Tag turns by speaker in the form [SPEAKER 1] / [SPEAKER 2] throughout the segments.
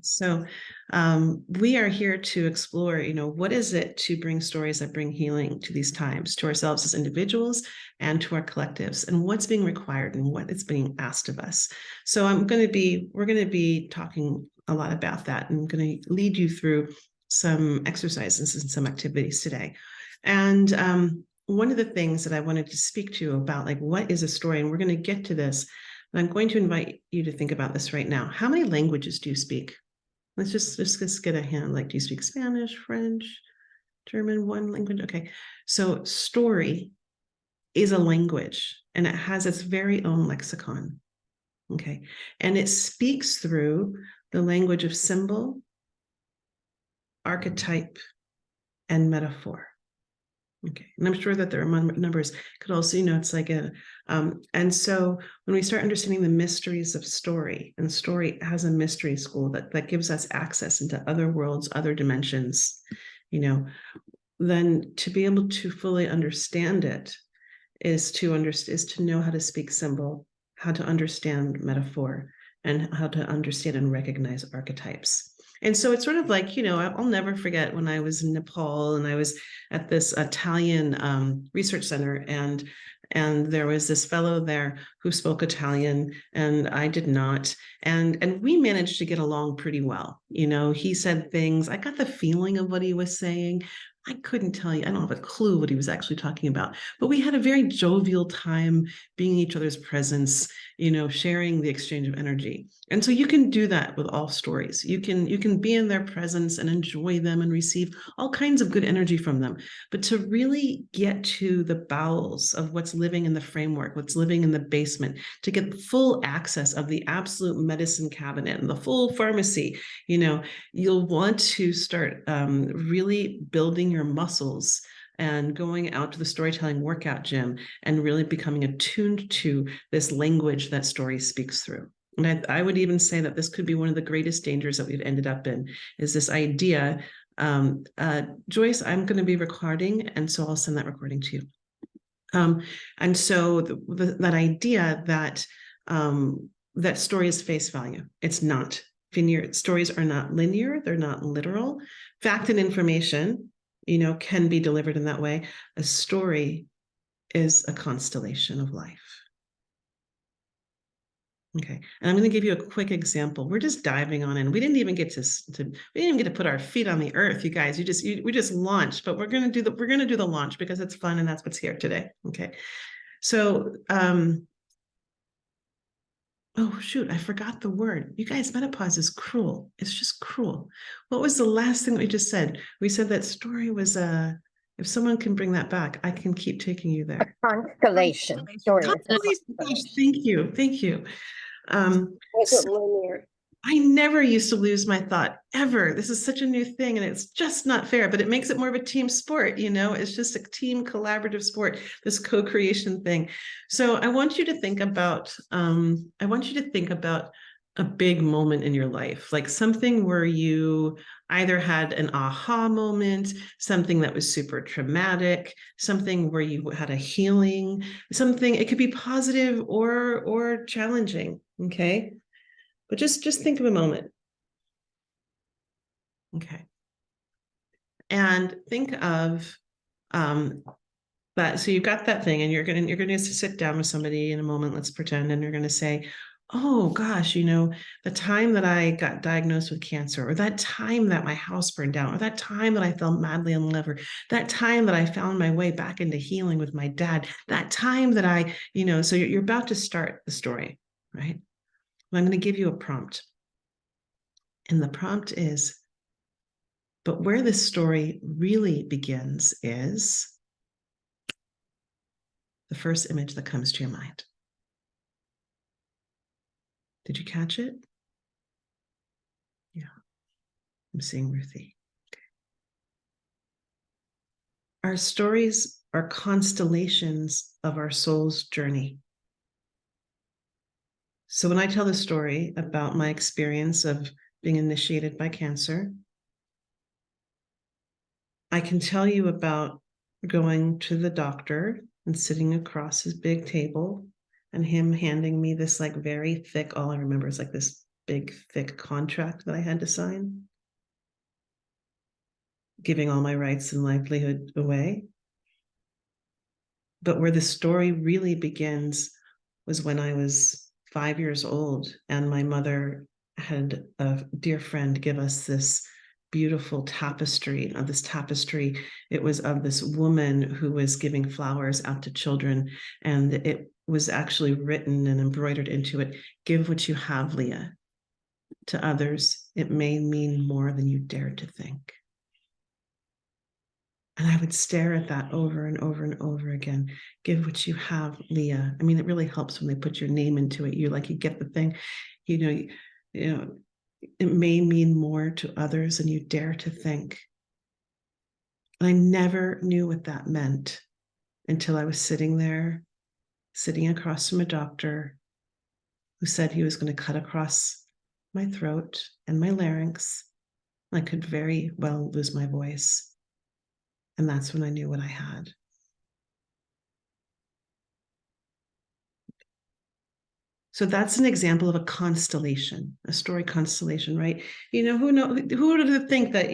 [SPEAKER 1] So we are here to explore, what is it to bring stories that bring healing to these times, to ourselves as individuals and to our collectives, and what's being required and what is being asked of us. So we're going to be talking a lot about that, and I'm going to lead you through some exercises and some activities today. And one of the things that I wanted to speak to you about, like, what is a story? And we're going to get to this. And I'm going to invite you to think about this right now. How many languages do you speak? Let's just get a hand. Like, do you speak Spanish, French, German, one language? Okay. So story is a language, and it has its very own lexicon. Okay. And it speaks through the language of symbol, archetype, and metaphor. Okay. And I'm sure that there are numbers. Could also, it's like and so when we start understanding the mysteries of story, and story has a mystery school that gives us access into other worlds, other dimensions, then to be able to fully understand it is to know how to speak symbol, how to understand metaphor, and how to understand and recognize archetypes. And so it's sort of like, I'll never forget when I was in Nepal and I was at this Italian research center, and there was this fellow there who spoke Italian and I did not. And we managed to get along pretty well. He said things, I got the feeling of what he was saying. I couldn't tell you, I don't have a clue what he was actually talking about, but we had a very jovial time being in each other's presence, sharing the exchange of energy. And so you can do that with all stories. You can be in their presence and enjoy them and receive all kinds of good energy from them. But to really get to the bowels of what's living in the framework, what's living in the basement, to get full access of the absolute medicine cabinet and the full pharmacy, you'll want to start really building your muscles and going out to the storytelling workout gym and really becoming attuned to this language that story speaks through. And I would even say that this could be one of the greatest dangers that we've ended up in, is this idea. Joyce, I'm going to be recording, and so I'll send that recording to you. And so that idea that that story is face value. It's not linear. Stories are not linear. They're not literal. Fact and information, can be delivered in that way. A story is a constellation of life. Okay, and I'm going to give you a quick example. We're just diving on in. We didn't even get to put our feet on the earth, you guys. We just launched, but we're going to do the launch because it's fun and that's what's here today. Okay, so oh shoot, I forgot the word. You guys, menopause is cruel. It's just cruel. What was the last thing that we just said? We said that story was if someone can bring that back, I can keep taking you there.
[SPEAKER 2] A constellation.
[SPEAKER 1] Thank you. Thank you.
[SPEAKER 2] Linear.
[SPEAKER 1] I never used to lose my thought, ever. This is such a new thing, and it's just not fair, but it makes it more of a team sport. It's just a team collaborative sport, this co-creation thing. So I want you to think about a big moment in your life, like something where you either had an aha moment, something that was super traumatic, something where you had a healing, something, it could be positive or challenging. Okay. But just think of a moment. Okay. And think of that. So you've got that thing, and you're gonna sit down with somebody in a moment, let's pretend, and you're gonna say, oh gosh, the time that I got diagnosed with cancer, or that time that my house burned down, or that time that I fell madly in love, or that time that I found my way back into healing with my dad, that time that I, so you're about to start the story, right? And I'm going to give you a prompt. And the prompt is, but where this story really begins is the first image that comes to your mind. Did you catch it? Yeah. I'm seeing Ruthie. Okay. Our stories are constellations of our soul's journey. So when I tell the story about my experience of being initiated by cancer, I can tell you about going to the doctor and sitting across his big table and him handing me this like very thick, all I remember is like this big, thick contract that I had to sign, giving all my rights and livelihood away. But where the story really begins was when I was 5 years old, and my mother had a dear friend give us this beautiful tapestry. Of this tapestry, it was of this woman who was giving flowers out to children, and it was actually written and embroidered into it, "Give what you have, Leah. To others, it may mean more than you dare to think." And I would stare at that over and over and over again. "Give what you have, Leah." I mean, it really helps when they put your name into it. You get the thing, you know, you know, it may mean more to others than you dare to think. And I never knew what that meant until I was sitting across from a doctor who said he was going to cut across my throat and my larynx. I could very well lose my voice. And that's when I knew what I had. So that's an example of a constellation, a story constellation, right? Who would think that,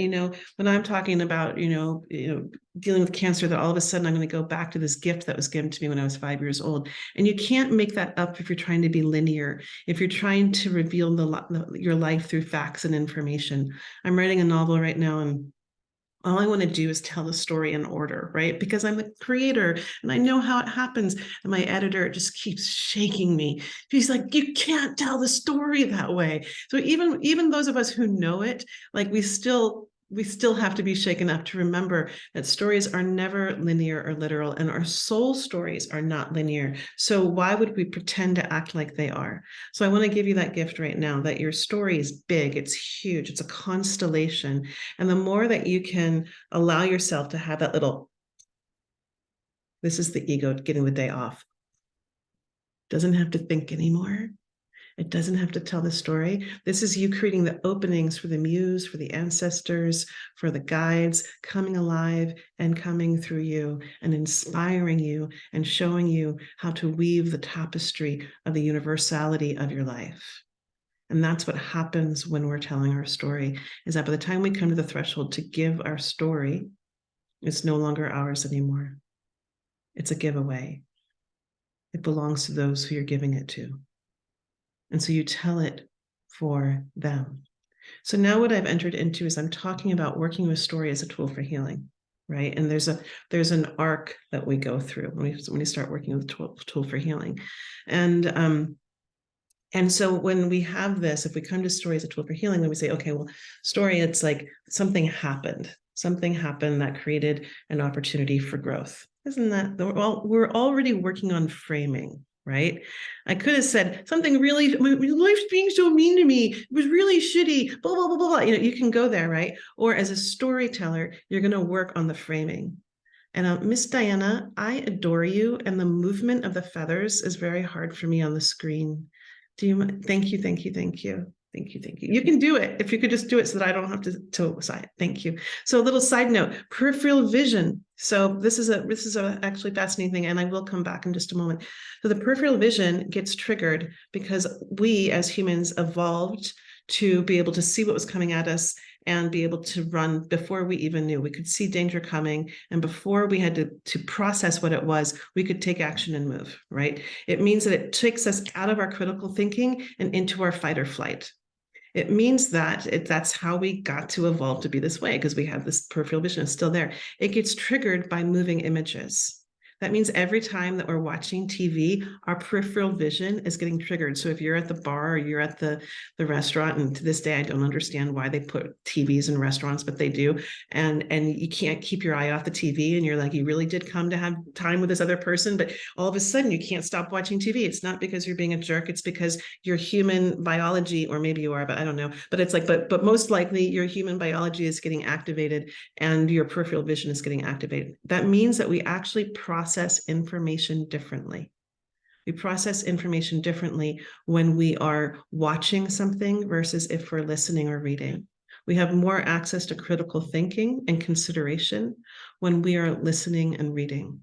[SPEAKER 1] when I'm talking about, dealing with cancer, that all of a sudden I'm going to go back to this gift that was given to me when I was 5 years old. And you can't make that up if you're trying to be linear, if you're trying to reveal your life through facts and information. I'm writing a novel right now, and all I want to do is tell the story in order, right? Because I'm the creator and I know how it happens. And my editor just keeps shaking me. She's like, "You can't tell the story that way." So even those of us who know it, like we still have to be shaken up to remember that stories are never linear or literal, and our soul stories are not linear. So why would we pretend to act like they are? So I want to give you that gift right now, that your story is big, it's huge, it's a constellation. And the more that you can allow yourself to have that little, this is the ego getting the day off. Doesn't have to think anymore. It doesn't have to tell the story. This is you creating the openings for the muse, for the ancestors, for the guides coming alive and coming through you and inspiring you and showing you how to weave the tapestry of the universality of your life. And that's what happens when we're telling our story, is that by the time we come to the threshold to give our story, it's no longer ours anymore. It's a giveaway. It belongs to those who you're giving it to. And so you tell it for them. So now what I've entered into is I'm talking about working with story as a tool for healing, right? And there's an arc that we go through when we start working with a tool for healing. And so when we have this, if we come to story as a tool for healing, then we say, okay, well, story, it's like something happened that created an opportunity for growth. Isn't that, we're already working on framing, right? I could have said something really, life's being so mean to me, it was really shitty, blah, blah, blah, blah, blah. You can go there, right? Or as a storyteller, you're going to work on the framing. And Miss Diana, I adore you. And the movement of the feathers is very hard for me on the screen. Do you mind? Thank you. You can do it. If you could just do it so that I don't have to sign. Thank you. So a little side note, peripheral vision. So this is a actually fascinating thing, and I will come back in just a moment. So the peripheral vision gets triggered because we as humans evolved to be able to see what was coming at us and be able to run before we even knew. We could see danger coming, and before we had to process what it was, we could take action and move, right? It means that it takes us out of our critical thinking and into our fight or flight. It means that that's how we got to evolve to be this way, because we have this peripheral vision. It's still there. It gets triggered by moving images. That means every time that we're watching TV, our peripheral vision is getting triggered. So if you're at the bar or you're at the restaurant, and to this day, I don't understand why they put TVs in restaurants, but they do. And you can't keep your eye off the TV, and you're like, you really did come to have time with this other person, but all of a sudden you can't stop watching TV. It's not because you're being a jerk. It's because your human biology, or maybe you are, but I don't know. But it's like, but most likely your human biology is getting activated and your peripheral vision is getting activated. That means that we actually process information differently. We process information differently when we are watching something versus if we're listening or reading. We have more access to critical thinking and consideration when we are listening and reading.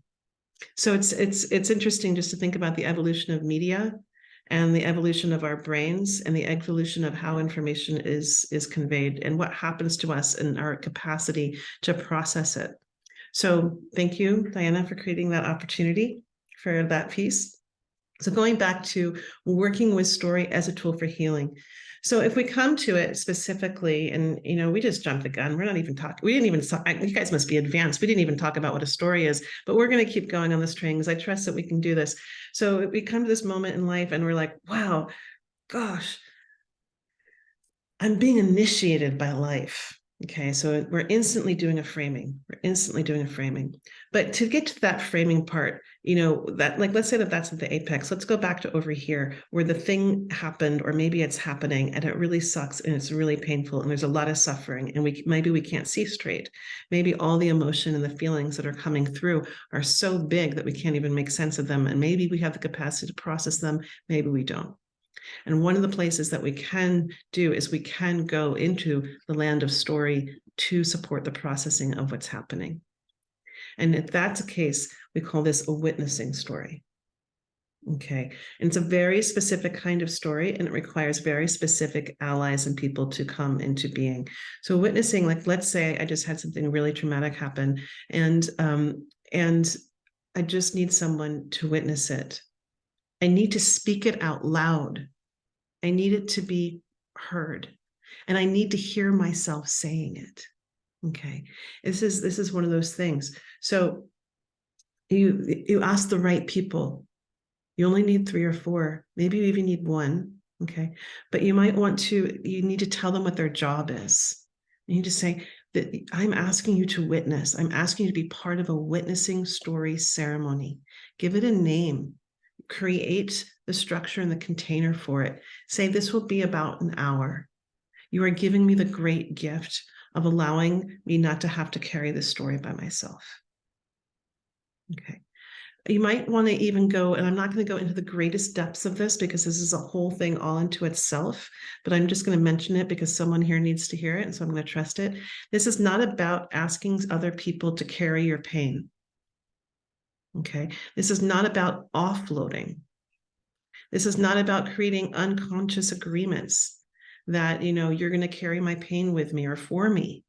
[SPEAKER 1] So it's interesting just to think about the evolution of media and the evolution of our brains and the evolution of how information is conveyed and what happens to us and our capacity to process it. So thank you, Diana, for creating that opportunity for that piece. So going back to working with story as a tool for healing. So if we come to it specifically, and we just jumped the gun, we're not even talking, we didn't even talk, you guys must be advanced. We didn't even talk about what a story is, but we're going to keep going on this train because I trust that we can do this. So we come to this moment in life and we're like, wow, gosh, I'm being initiated by life. Okay, so we're instantly doing a framing. But to get to that framing part, that, like, let's say that that's at the apex. Let's go back to over here where the thing happened, or maybe it's happening and it really sucks and it's really painful and there's a lot of suffering and maybe we can't see straight. Maybe all the emotion and the feelings that are coming through are so big that we can't even make sense of them. And maybe we have the capacity to process them, maybe we don't. And one of the places that we can do is we can go into the land of story to support the processing of what's happening. And if that's the case, we call this a witnessing story. Okay. And it's a very specific kind of story, and it requires very specific allies and people to come into being. So witnessing, like, let's say I just had something really traumatic happen, and I just need someone to witness it. I need to speak it out loud. I need it to be heard, and I need to hear myself saying it. Okay. This is one of those things. So you ask the right people. You only need 3 or 4, maybe you even need 1. Okay. But you need to tell them what their job is. You need to say that I'm asking you to witness. I'm asking you to be part of a witnessing story ceremony. Give it a name. Create the structure and the container for it. Say, this will be about an hour. You are giving me the great gift of allowing me not to have to carry this story by myself. Okay. You might want to even go, and I'm not going to go into the greatest depths of this because this is a whole thing all into itself, but I'm just going to mention it because someone here needs to hear it, and so I'm going to trust it. This is not about asking other people to carry your pain. Okay. This is not about offloading. This is not about creating unconscious agreements that, you're going to carry my pain with me or for me.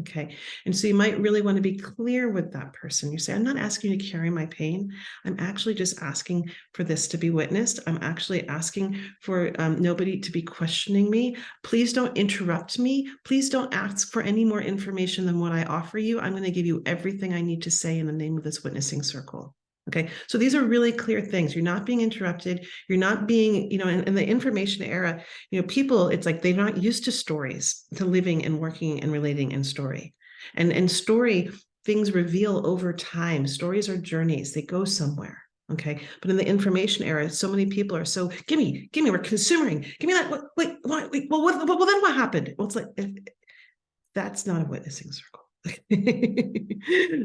[SPEAKER 1] Okay. And so you might really want to be clear with that person. You say, I'm not asking you to carry my pain. I'm actually just asking for this to be witnessed. I'm actually asking for nobody to be questioning me. Please don't interrupt me. Please don't ask for any more information than what I offer you. I'm going to give you everything I need to say in the name of this witnessing circle. Okay. So these are really clear things. You're not being interrupted. You're not being, in the information era, people, it's like they're not used to stories, to living and working and relating in story. And story, things reveal over time. Stories are journeys. They go somewhere. Okay. But in the information era, so many people are so, give me, we're consuming. Give me that. Wait, well, then what happened? Well, it's like, that's not a witnessing circle.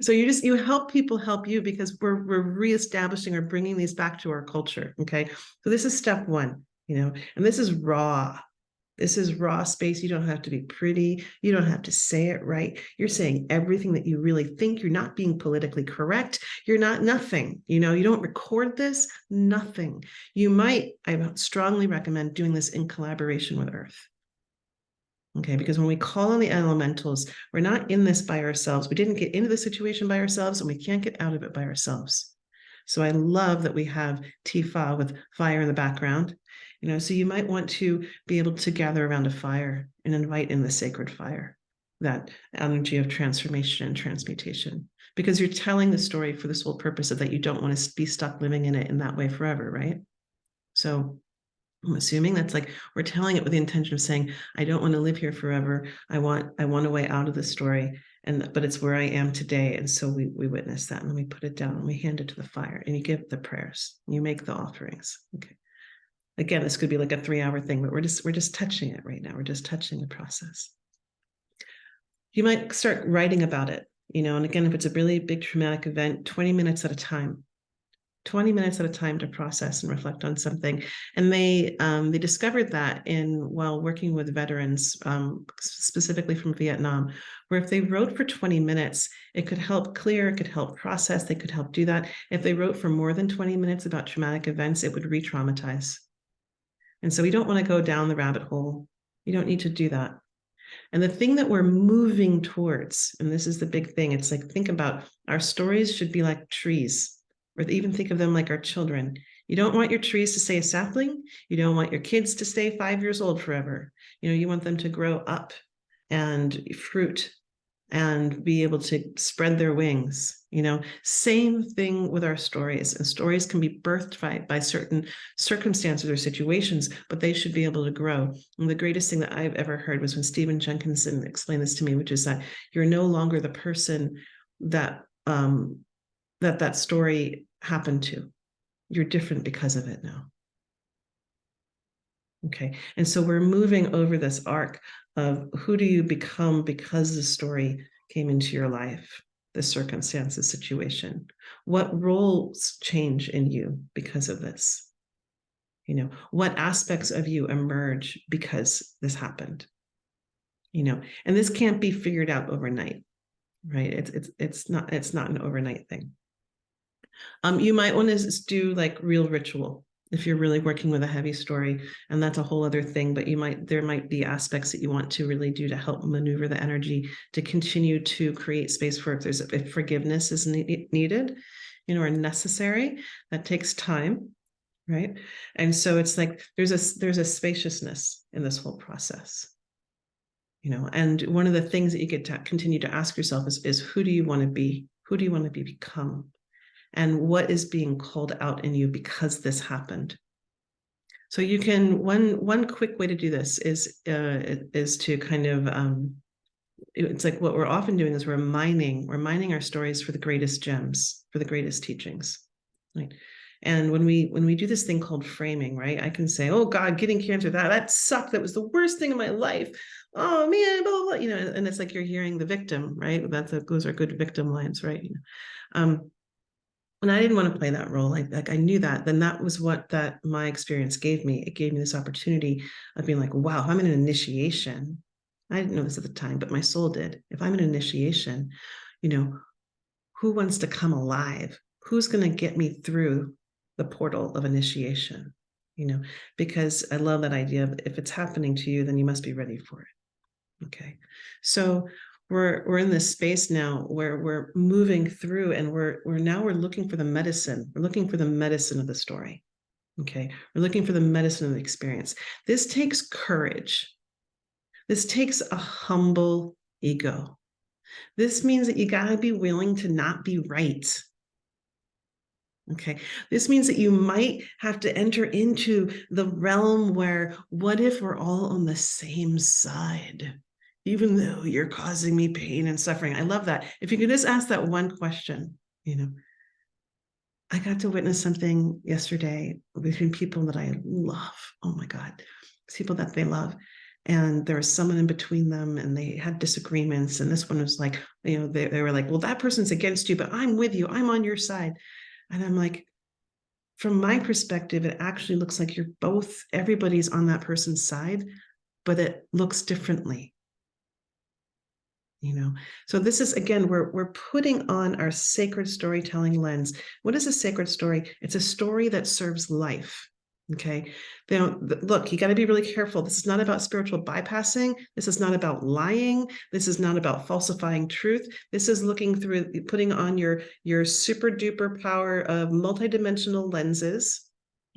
[SPEAKER 1] So you help people help you, because we're reestablishing or bringing these back to our culture. Okay. So this is step 1, and this is raw. This is raw space. You don't have to be pretty. You don't have to say it right. You're saying everything that you really think. You're not being politically correct. You're not nothing. You don't record this, nothing. I strongly recommend doing this in collaboration with Earth. Okay, because when we call on the elementals, we're not in this by ourselves. We didn't get into the situation by ourselves, and we can't get out of it by ourselves. So I love that we have Tifa with fire in the background. So you might want to be able to gather around a fire and invite in the sacred fire, that energy of transformation and transmutation, because you're telling the story for the sole purpose of that you don't want to be stuck living in it in that way forever, right? So I'm assuming that's like, we're telling it with the intention of saying, I don't want to live here forever. I want a way out of the story, but it's where I am today. And so we witness that, and then we put it down and we hand it to the fire, and you give the prayers, you make the offerings. Okay. Again, this could be like a 3-hour thing, but we're just touching it right now. We're just touching the process. You might start writing about it, and again, if it's a really big traumatic event, 20 minutes at a time. 20 minutes at a time to process and reflect on something. And they discovered that while working with veterans, specifically from Vietnam, where if they wrote for 20 minutes, it could help clear, it could help process, they could help do that. If they wrote for more than 20 minutes about traumatic events, it would re-traumatize. And so we don't want to go down the rabbit hole. You don't need to do that. And the thing that we're moving towards, and this is the big thing, it's like, think about our stories should be like trees, or even think of them like our children. You don't want your trees to stay a sapling. You don't want your kids to stay 5 years old forever. You want them to grow up and fruit and be able to spread their wings. Same thing with our stories. And stories can be birthed by certain circumstances or situations, but they should be able to grow. And the greatest thing that I've ever heard was when Stephen Jenkinson explained this to me, which is that you're no longer the person that that story happened to. You're different because of it now. Okay. And so we're moving over this arc of who do you become because the story came into your life, the circumstances, situation. What roles change in you because of this? What aspects of you emerge because this happened? And this can't be figured out overnight, right? It's not an overnight thing. You might want to do like real ritual if you're really working with a heavy story, and that's a whole other thing, but there might be aspects that you want to really do to help maneuver the energy to continue to create space for if forgiveness is needed, or necessary. That takes time, right? And so it's like there's a spaciousness in this whole process. And one of the things that you get to continue to ask yourself is who do you want to be? Who do you want to become? And what is being called out in you because this happened? So you can, one quick way to do this is to kind of, it's like what we're often doing is we're mining our stories for the greatest gems, for the greatest teachings, right? And when we do this thing called framing, right? I can say, oh God, getting cancer, that sucked. That was the worst thing in my life. Oh man, blah, blah, blah. And it's like you're hearing the victim, right? Those are good victim lines, right? And I didn't want to play that role. Like I knew that. Then that was what my experience gave me. It gave me this opportunity of being like, wow, I'm in an initiation. I didn't know this at the time, but my soul did. If I'm in an initiation, who wants to come alive? Who's going to get me through the portal of initiation? Because I love that idea of if it's happening to you, then you must be ready for it. Okay. So we're in this space now where we're moving through, and we're looking for the medicine. We're looking for the medicine of the story. Okay. We're looking for the medicine of the experience. This takes courage. This takes a humble ego. This means that you got to be willing to not be right. Okay. This means that you might have to enter into the realm where, what if we're all on the same side? Even though you're causing me pain and suffering. I love that. If you could just ask that one question, I got to witness something yesterday between people that I love. Oh my God, people that they love. And there was someone in between them, and they had disagreements. And this one was like, they were like, well, that person's against you, but I'm with you. I'm on your side. And I'm like, from my perspective, it actually looks like everybody's on that person's side, but it looks differently. So this is, again, we're putting on our sacred storytelling lens. What is a sacred story? It's a story that serves life. Okay. Look, you got to be really careful. This is not about spiritual bypassing. This is not about lying. This is not about falsifying truth. This is putting on your super duper power of multidimensional lenses,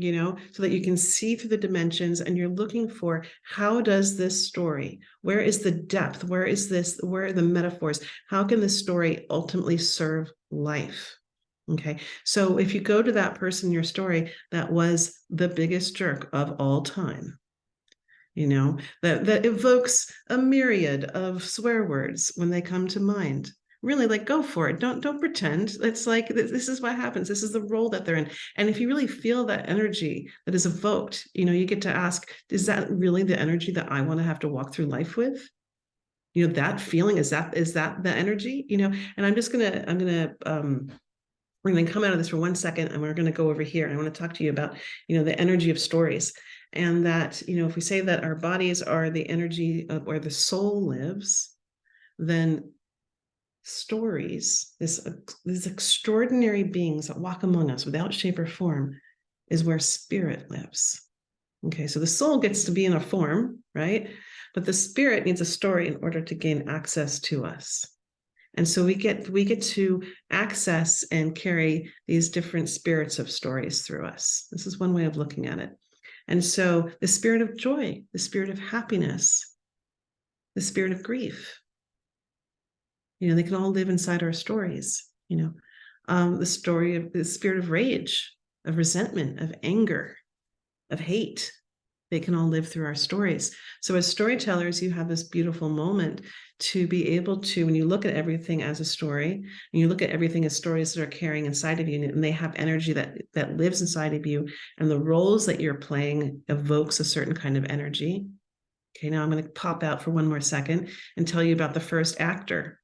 [SPEAKER 1] so that you can see through the dimensions, and you're looking for, how does this story, where is the depth? Where are the metaphors? How can this story ultimately serve life? Okay. So if you go to that person in your story that was the biggest jerk of all time, that evokes a myriad of swear words when they come to mind, really, like, go for it. Don't pretend. It's like, this is what happens. This is the role that they're in. And if you really feel that energy that is evoked, you get to ask, is that really the energy that I want to have to walk through life with? That feeling, is that the energy? And I'm going to we're going to come out of this for 1 second, and we're going to go over here. And I want to talk to you about, the energy of stories. And that, if we say that our bodies are the energy of where the soul lives, then stories, these extraordinary beings that walk among us without shape or form, is where spirit lives. Okay, so the soul gets to be in a form, right? But the spirit needs a story in order to gain access to us. And so we get to access and carry these different spirits of stories through us. This is one way of looking at it. And so the spirit of joy, the spirit of happiness, the spirit of grief, they can all live inside our stories. The spirit of rage, of resentment, of anger, of hate. They can all live through our stories. So as storytellers, you have this beautiful moment to be able to, when you look at everything as a story, and you look at everything as stories that are carrying inside of you, and they have energy that lives inside of you, and the roles that you're playing evokes a certain kind of energy. Okay, now I'm going to pop out for one more second and tell you about the first actor.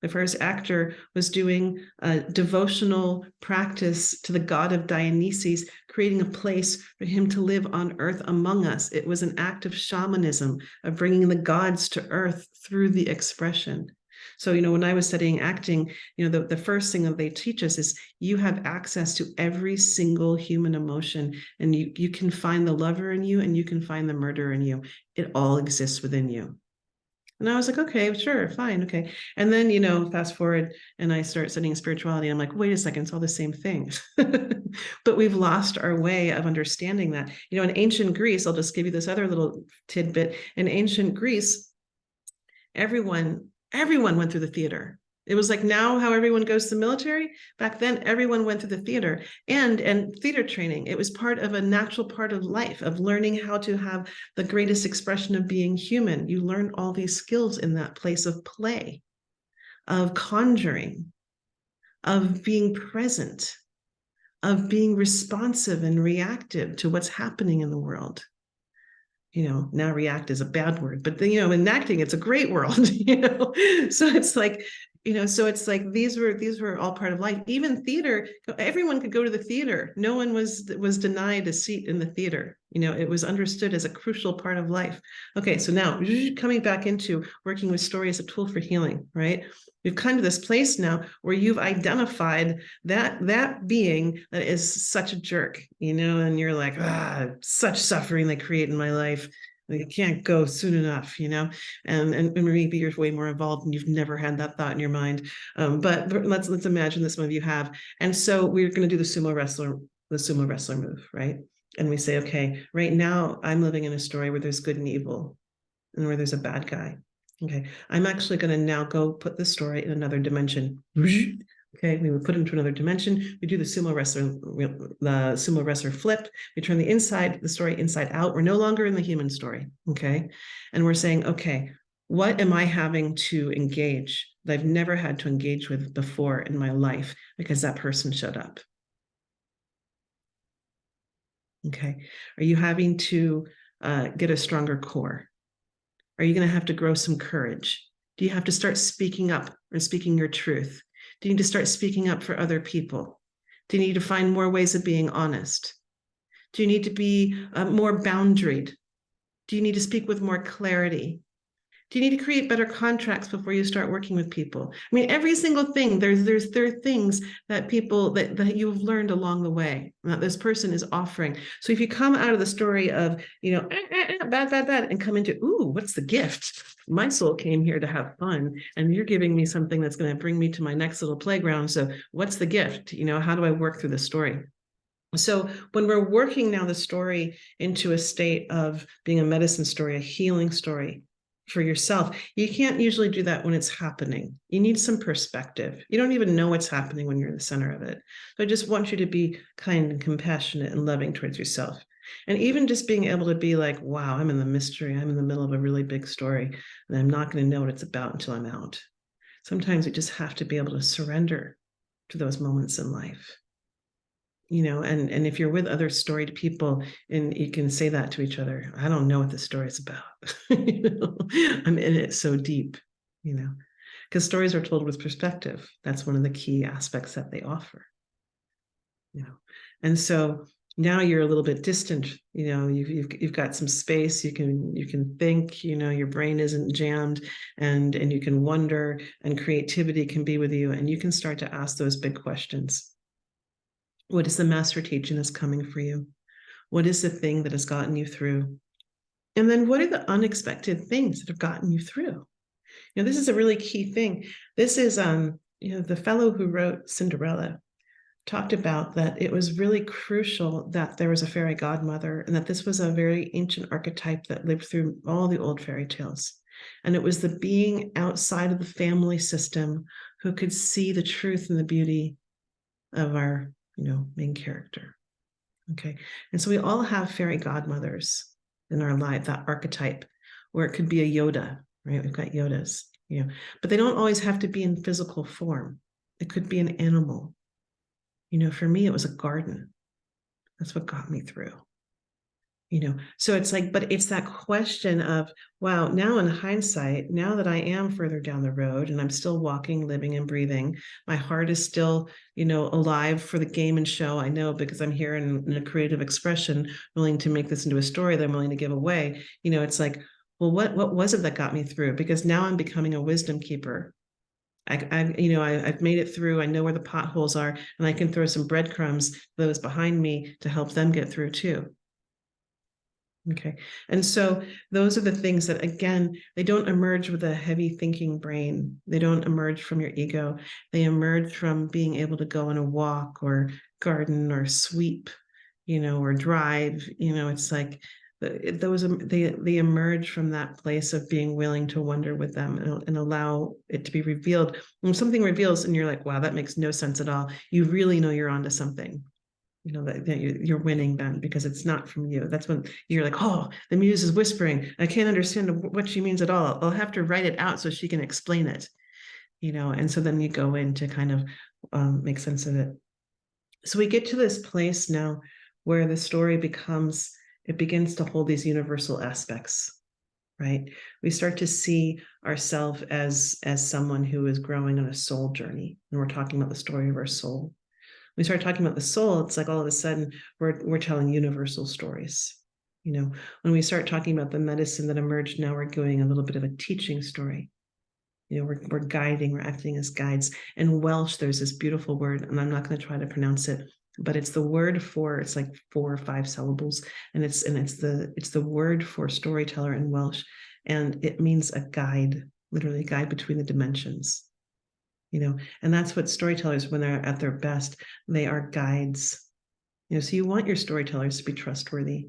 [SPEAKER 1] The first actor was doing a devotional practice to the god of Dionysus, creating a place for him to live on earth among us. It was an act of shamanism, of bringing the gods to earth through the expression. So, when I was studying acting, the first thing that they teach us is you have access to every single human emotion, and you can find the lover in you, and you can find the murderer in you. It all exists within you. And I was like, okay, sure, fine, okay. And then, fast forward and I start studying spirituality. And I'm like, wait a second, it's all the same thing. But we've lost our way of understanding that. In ancient Greece, I'll just give you this other little tidbit. In ancient Greece, everyone went through the theater. It was like now how everyone goes to the military. Back then, everyone went through the theater and theater training. It was part of a natural part of life, of learning how to have the greatest expression of being human. You learn all these skills in that place of play, of conjuring, of being present, of being responsive and reactive to what's happening in the world. Now react is a bad word, but in acting, it's a great world, so it's like, these were all part of life. Even theater, everyone could go to the theater. No one was denied a seat in the theater. It was understood as a crucial part of life. Okay, so now coming back into working with story as a tool for healing, right? We've come to this place now where you've identified that being that is such a jerk, and you're like, such suffering they create in my life. They can't go soon enough, and maybe you're way more involved and you've never had that thought in your mind. But let's imagine that some of you have. And so we're going to do the sumo wrestler move, right? And we say, okay, right now I'm living in a story where there's good and evil and where there's a bad guy. Okay, I'm actually going to now go put the story in another dimension. Okay, we would put it into another dimension. We do the sumo wrestler flip. We turn the story inside out. We're no longer in the human story. Okay, and we're saying, okay, what am I having to engage that I've never had to engage with before in my life because that person showed up? Okay, are you having to get a stronger core? Are you going to have to grow some courage? Do you have to start speaking up or speaking your truth? Do you need to start speaking up for other people? Do you need to find more ways of being honest? Do you need to be more boundaried? Do you need to speak with more clarity? Do you need to create better contracts before you start working with people? I mean, every single thing, there are things that people that you've learned along the way that this person is offering. So if you come out of the story of, bad, and come into, ooh, what's the gift? My soul came here to have fun, and you're giving me something that's going to bring me to my next little playground. So what's the gift? How do I work through the story? So when we're working now the story into a state of being a medicine story, a healing story, for yourself, you can't usually do that when it's happening. You need some perspective. You don't even know what's happening when you're in the center of it. So I just want you to be kind and compassionate and loving towards yourself. And even just being able to be like, wow, I'm in the mystery. I'm in the middle of a really big story, and I'm not going to know what it's about until I'm out. Sometimes we just have to be able to surrender to those moments in life. And if you're with other storied people and you can say that to each other, I don't know what the story is about. I'm in it so deep, because stories are told with perspective. That's one of the key aspects that they offer. And so now you're a little bit distant, you've got some space, you can think, your brain isn't jammed, and you can wonder, and creativity can be with you, and you can start to ask those big questions. What is the master teaching that's coming for you? What is the thing that has gotten you through? And then what are the unexpected things that have gotten you through? This is a really key thing. This is the fellow who wrote Cinderella talked about that it was really crucial that there was a fairy godmother, and that this was a very ancient archetype that lived through all the old fairy tales. And it was the being outside of the family system who could see the truth and the beauty of our, main character. Okay. And so we all have fairy godmothers in our life, that archetype, where it could be a Yoda, right? We've got Yodas, but they don't always have to be in physical form. It could be an animal. For me, it was a garden. That's what got me through. So it's like, but it's that question of, wow, now in hindsight, now that I am further down the road and I'm still walking, living, and breathing, my heart is still, alive for the game and show. I know, because I'm here in a creative expression, willing to make this into a story that I'm willing to give away. It's like, well, what was it that got me through? Because now I'm becoming a wisdom keeper. I've made it through. I know where the potholes are, and I can throw some breadcrumbs those behind me to help them get through too. Okay. And so those are the things that, again, they don't emerge with a heavy thinking brain. They don't emerge from your ego. They emerge from being able to go on a walk or garden or sweep, or drive. It's like they emerge from that place of being willing to wonder with them, and allow it to be revealed. When something reveals and you're like, wow, that makes no sense at all, you really know you're onto something. That you're winning then, because it's not from you. That's when you're like, oh, the muse is whispering. I can't understand what she means at all. I'll have to write it out so she can explain it. And so then you go in to kind of make sense of it. So we get to this place now where the story begins to hold these universal aspects, right? We start to see ourselves as someone who is growing on a soul journey, and we're talking about the story of our soul. We start talking about the soul, it's like all of a sudden we're telling universal stories. When we start talking about the medicine that emerged, now we're doing a little bit of a teaching story. We're guiding, we're acting as guides. In Welsh, there's this beautiful word, and I'm not going to try to pronounce it, but it's the word for, it's like 4 or 5 syllables, and it's the word for storyteller in Welsh, and it means a guide, literally a guide between the dimensions. And that's what storytellers, when they're at their best, they are guides. So you want your storytellers to be trustworthy,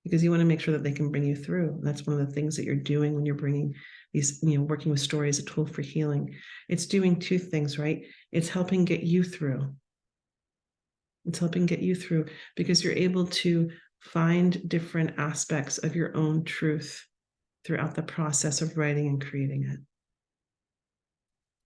[SPEAKER 1] because you want to make sure that they can bring you through. That's one of the things that you're doing when you're bringing these, working with story as a tool for healing. It's doing 2 things, right? It's helping get you through. It's helping get you through because you're able to find different aspects of your own truth throughout the process of writing and creating it.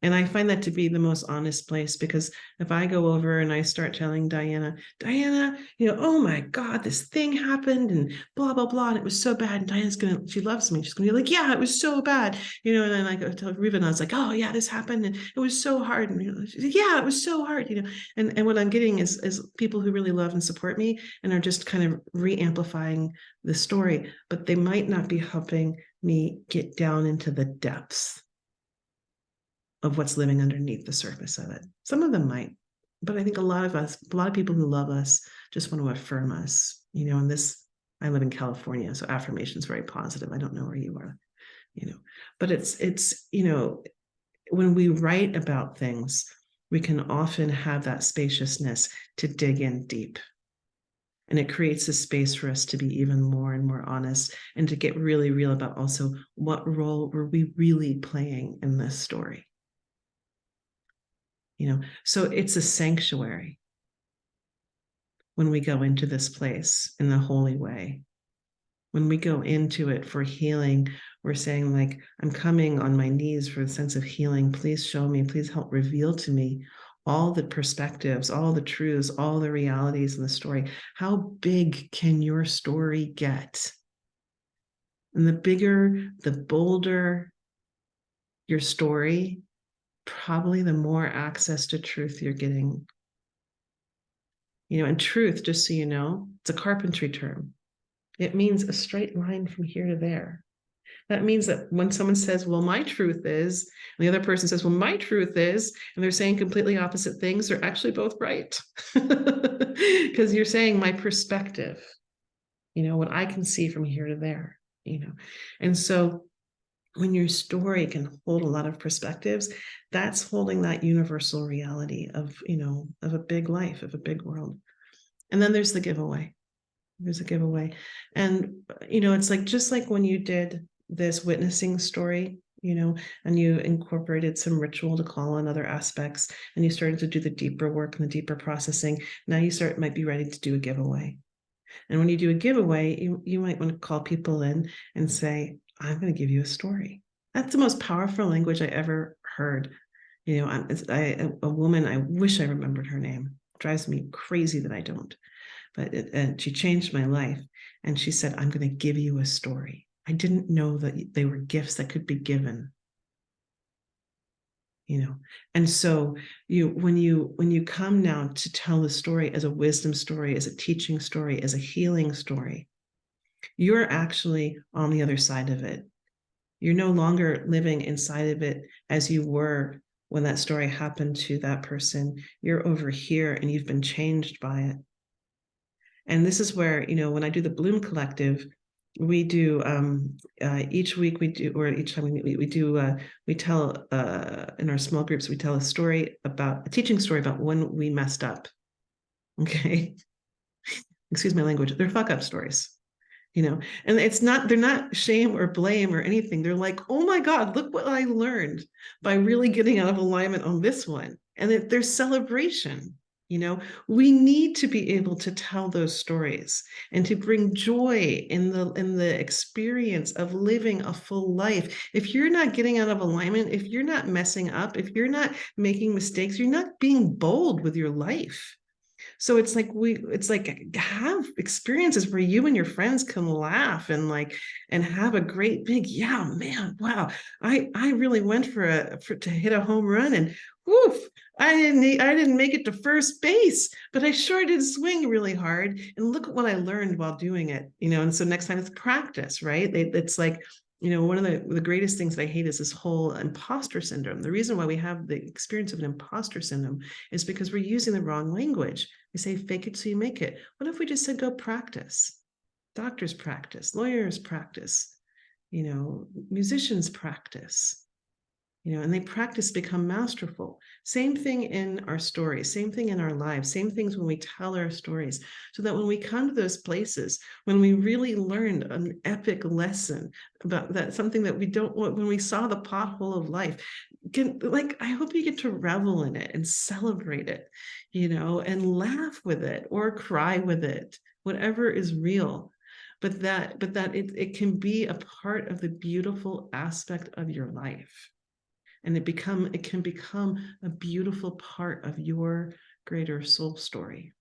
[SPEAKER 1] And I find that to be the most honest place, because if I go over and I start telling Diana, oh my God, this thing happened and blah, blah, blah, and it was so bad. And she loves me. She's going to be like, yeah, it was so bad. And then I go tell Ruben, I was like, oh yeah, this happened and it was so hard. And she's like, yeah, it was so hard, and what I'm getting is people who really love and support me and are just kind of re-amplifying the story, but they might not be helping me get down into the depths of what's living underneath the surface of it. Some of them might, but I think a lot of people who love us just want to affirm us, and I live in California, so affirmation is very positive. I don't know where you are, but it's, when we write about things, we can often have that spaciousness to dig in deep. And it creates a space for us to be even more and more honest, and to get really real about also what role were we really playing in this story. So it's a sanctuary when we go into this place in the holy way. When we go into it for healing, we're saying, like, I'm coming on my knees for the sense of healing. Please show me, please help reveal to me all the perspectives, all the truths, all the realities in the story. How big can your story get? And the bigger, the bolder your story, probably the more access to truth you're getting. And truth, just so you know, it's a carpentry term. It means a straight line from here to there. That means that when someone says, well, my truth is, and the other person says, well, my truth is, and they're saying completely opposite things, they're actually both right. Because you're saying my perspective, what I can see from here to there, And so when your story can hold a lot of perspectives, that's holding that universal reality of a big life, of a big world. And then there's the giveaway. There's a giveaway. And it's like, just like when you did this witnessing story, and you incorporated some ritual to call on other aspects, and you started to do the deeper work and the deeper processing. Now you might be ready to do a giveaway. And when you do a giveaway, you might want to call people in and say, I'm going to give you a story. That's the most powerful language I ever heard. A woman, I wish I remembered her name. It drives me crazy that I don't. But she changed my life. And she said, I'm going to give you a story. I didn't know that they were gifts that could be given. And so when you come now to tell the story as a wisdom story, as a teaching story, as a healing story, you're actually on the other side of it. You're no longer living inside of it as you were when that story happened to that person. You're over here and you've been changed by it. And this is where, when I do the Bloom Collective, we do each week or each time we do we tell in our small groups, we tell a teaching story about when we messed up. Okay. Excuse my language. They're fuck up stories, and they're not shame or blame or anything. They're like, oh my God, look what I learned by really getting out of alignment on this one. And there's celebration. We need to be able to tell those stories and to bring joy in the experience of living a full life. If you're not getting out of alignment, if you're not messing up, if you're not making mistakes, you're not being bold with your life. So it's like have experiences where you and your friends can laugh and have a great big, yeah, man, wow. I really went to hit a home run, and woof, I didn't make it to first base, but I sure did swing really hard. And look at what I learned while doing it, and so next time it's practice, right? It's like, one of the greatest things that I hate is this whole imposter syndrome. The reason why we have the experience of an imposter syndrome is because we're using the wrong language. We say, fake it till you make it. What if we just said, go practice? Doctors practice, lawyers practice, musicians practice, and they practice, become masterful. Same thing in our stories, same thing in our lives, same things when we tell our stories, so that when we come to those places, when we really learned an epic lesson about that, something that we don't want, when we saw the pothole of life, I hope you get to revel in it and celebrate it, and laugh with it or cry with it, whatever is real. But that it can be a part of the beautiful aspect of your life. And it can become a beautiful part of your greater soul story.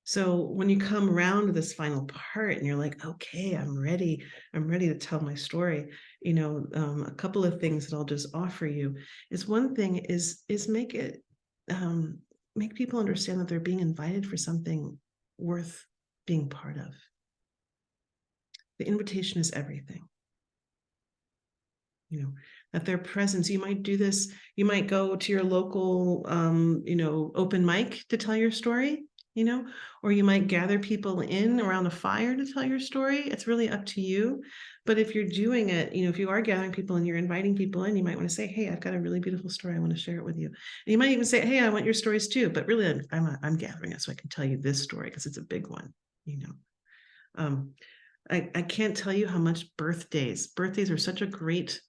[SPEAKER 1] So when you come around to this final part and you're like, okay, I'm ready to tell my story, a couple of things that I'll just offer you is, one thing is make people understand that they're being invited for something worth being part of. The invitation is everything. That their presence, you might do this, you might go to your local, open mic to tell your story, or you might gather people in around a fire to tell your story. It's really up to you. But if you're doing it, if you are gathering people and you're inviting people in, you might want to say, hey, I've got a really beautiful story. I want to share it with you. And you might even say, hey, I want your stories too. But really, I'm gathering it so I can tell you this story because it's a big one, I can't tell you how much birthdays are such a great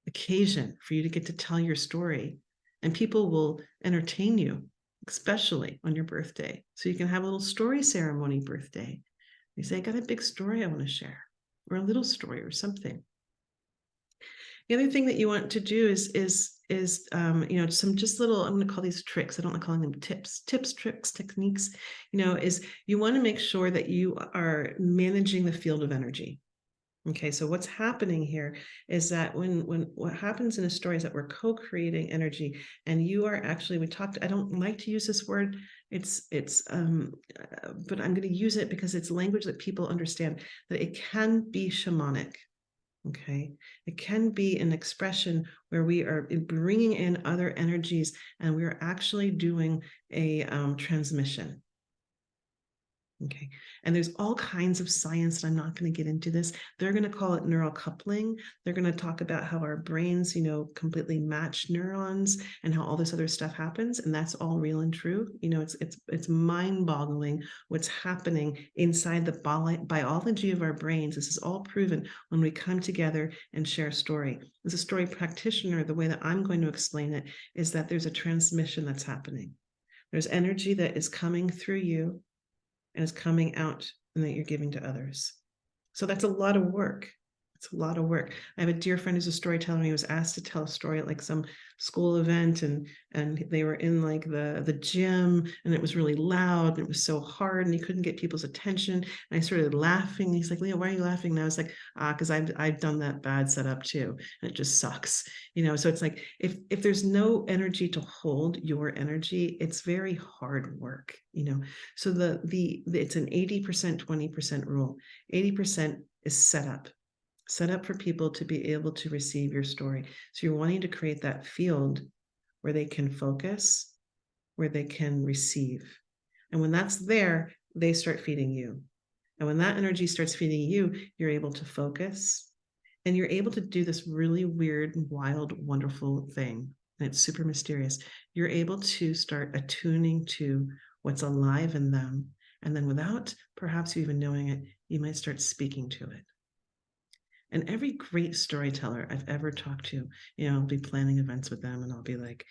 [SPEAKER 1] occasion for you to get to tell your story, and people will entertain you, especially on your birthday. So you can have a little story ceremony birthday. You say, I got a big story I want to share, or a little story or something. The other thing that you want to do is some just little, I'm going to call these tricks. I don't like calling them tips, tricks, techniques, is you want to make sure that you are managing the field of energy. Okay, so what's happening here is that when what happens in a story is that we're co-creating energy, and you are actually, we talked, I don't like to use this word, but I'm going to use it because it's language that people understand, that it can be shamanic. Okay, it can be an expression where we are bringing in other energies, and we are actually doing a transmission. Okay. And there's all kinds of science, and I'm not going to get into this. They're going to call it neural coupling. They're going to talk about how our brains, completely match neurons, and how all this other stuff happens. And that's all real and true. It's mind-boggling what's happening inside the biology of our brains. This is all proven when we come together and share a story. As a story practitioner, the way that I'm going to explain it is that there's a transmission that's happening. There's energy that is coming through you and is coming out, and that you're giving to others. So that's a lot of work. It's a lot of work. I have a dear friend who's a storyteller, and he was asked to tell a story at like some school event, and they were in like the gym, and it was really loud, and it was so hard, and he couldn't get people's attention. And I started laughing. He's like, Leah, why are you laughing? And I was like, because I've done that bad setup too, and it just sucks. So it's like if there's no energy to hold your energy, it's very hard work. So it's an 80%, 20% rule. 80% is set up for people to be able to receive your story. So you're wanting to create that field where they can focus, where they can receive. And when that's there, they start feeding you. And when that energy starts feeding you, you're able to focus, and you're able to do this really weird, wild, wonderful thing. And it's super mysterious. You're able to start attuning to what's alive in them. And then without perhaps you even knowing it, you might start speaking to it. And every great storyteller I've ever talked to, I'll be planning events with them, and I'll be like,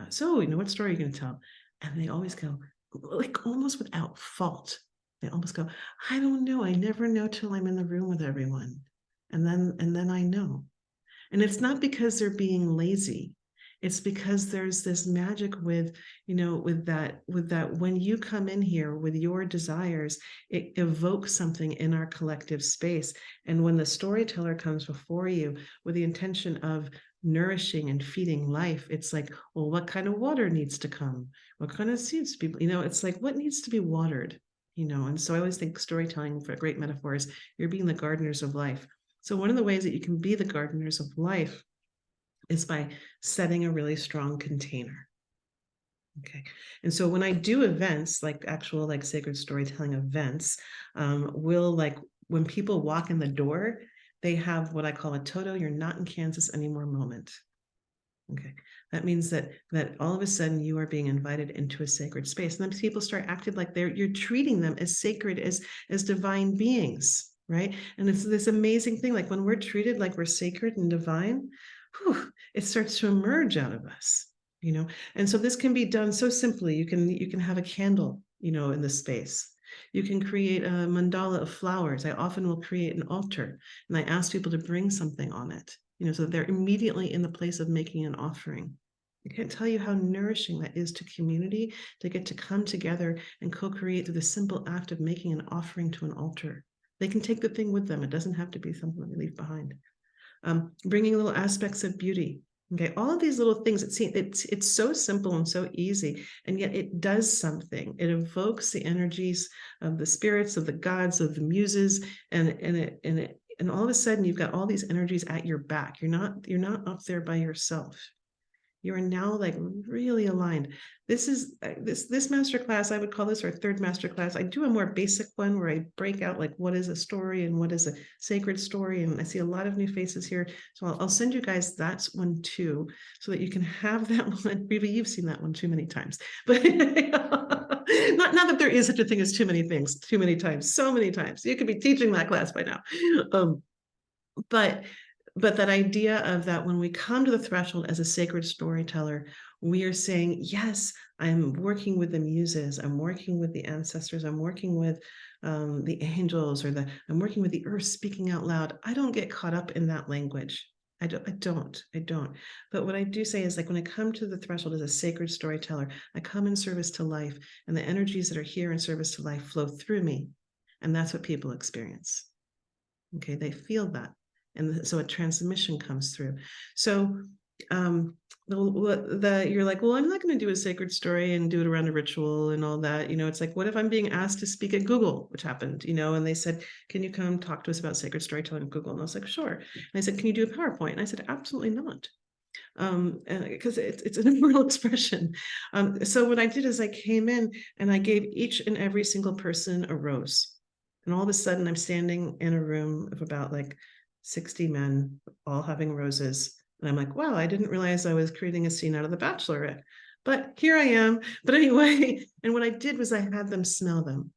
[SPEAKER 1] so, what story are you going to tell? And they always go, like almost without fault. They almost go, I don't know. I never know till I'm in the room with everyone. And then I know. And it's not because they're being lazy. It's because there's this magic with that when you come in here with your desires, it evokes something in our collective space. And when the storyteller comes before you with the intention of nourishing and feeding life, it's like, well, what kind of water needs to come? What kind of seeds people, it's like, what needs to be watered? And so I always think storytelling, for a great metaphor, is you're being the gardeners of life. So one of the ways that you can be the gardeners of life is by setting a really strong container. Okay. And so when I do events, like actual like sacred storytelling events, when people walk in the door, they have what I call a Toto, you're not in Kansas anymore moment. Okay. That means that all of a sudden you are being invited into a sacred space. And then people start acting like you're treating them as sacred, as divine beings, right? And it's this amazing thing. Like when we're treated like we're sacred and divine, it starts to emerge out of us, And so this can be done so simply. You can have a candle, in the space. You can create a mandala of flowers. I often will create an altar, and I ask people to bring something on it, so that they're immediately in the place of making an offering. I can't tell you how nourishing that is to community, to get to come together and co-create through the simple act of making an offering to an altar. They can take the thing with them. It doesn't have to be something that they leave behind. Bringing little aspects of beauty. Okay, all of these little things, it's so simple and so easy, and yet it does something. It evokes the energies of the spirits, of the gods, of the muses, and all of a sudden you've got all these energies at your back. You're not up there by yourself. You are now like really aligned. This is this masterclass, I would call this our third masterclass. I do a more basic one where I break out like what is a story and what is a sacred story. And I see a lot of new faces here. So I'll send you guys that one too, so that you can have that one. Maybe you've seen that one too many times, but not that there is such a thing as too many things, too many times, so many times. You could be teaching that class by now. But that idea of that when we come to the threshold as a sacred storyteller, we are saying, yes, I'm working with the muses, I'm working with the ancestors, I'm working with the angels, I'm working with the earth speaking out loud. I don't get caught up in that language. I don't. But what I do say is, like, when I come to the threshold as a sacred storyteller, I come in service to life, and the energies that are here in service to life flow through me. And that's what people experience. Okay, they feel that. And so a transmission comes through. So you're like, well, I'm not going to do a sacred story and do it around a ritual and all that. It's like, what if I'm being asked to speak at Google, which happened, and they said, can you come talk to us about sacred storytelling at Google? And I was like, sure. And I said, can you do a PowerPoint? And I said, absolutely not. Because it's an immoral expression. So what I did is I came in and I gave each and every single person a rose. And all of a sudden I'm standing in a room of about like 60 men, all having roses. And I'm like, wow, I didn't realize I was creating a scene out of The Bachelorette. But here I am. But anyway, and what I did was I had them smell them.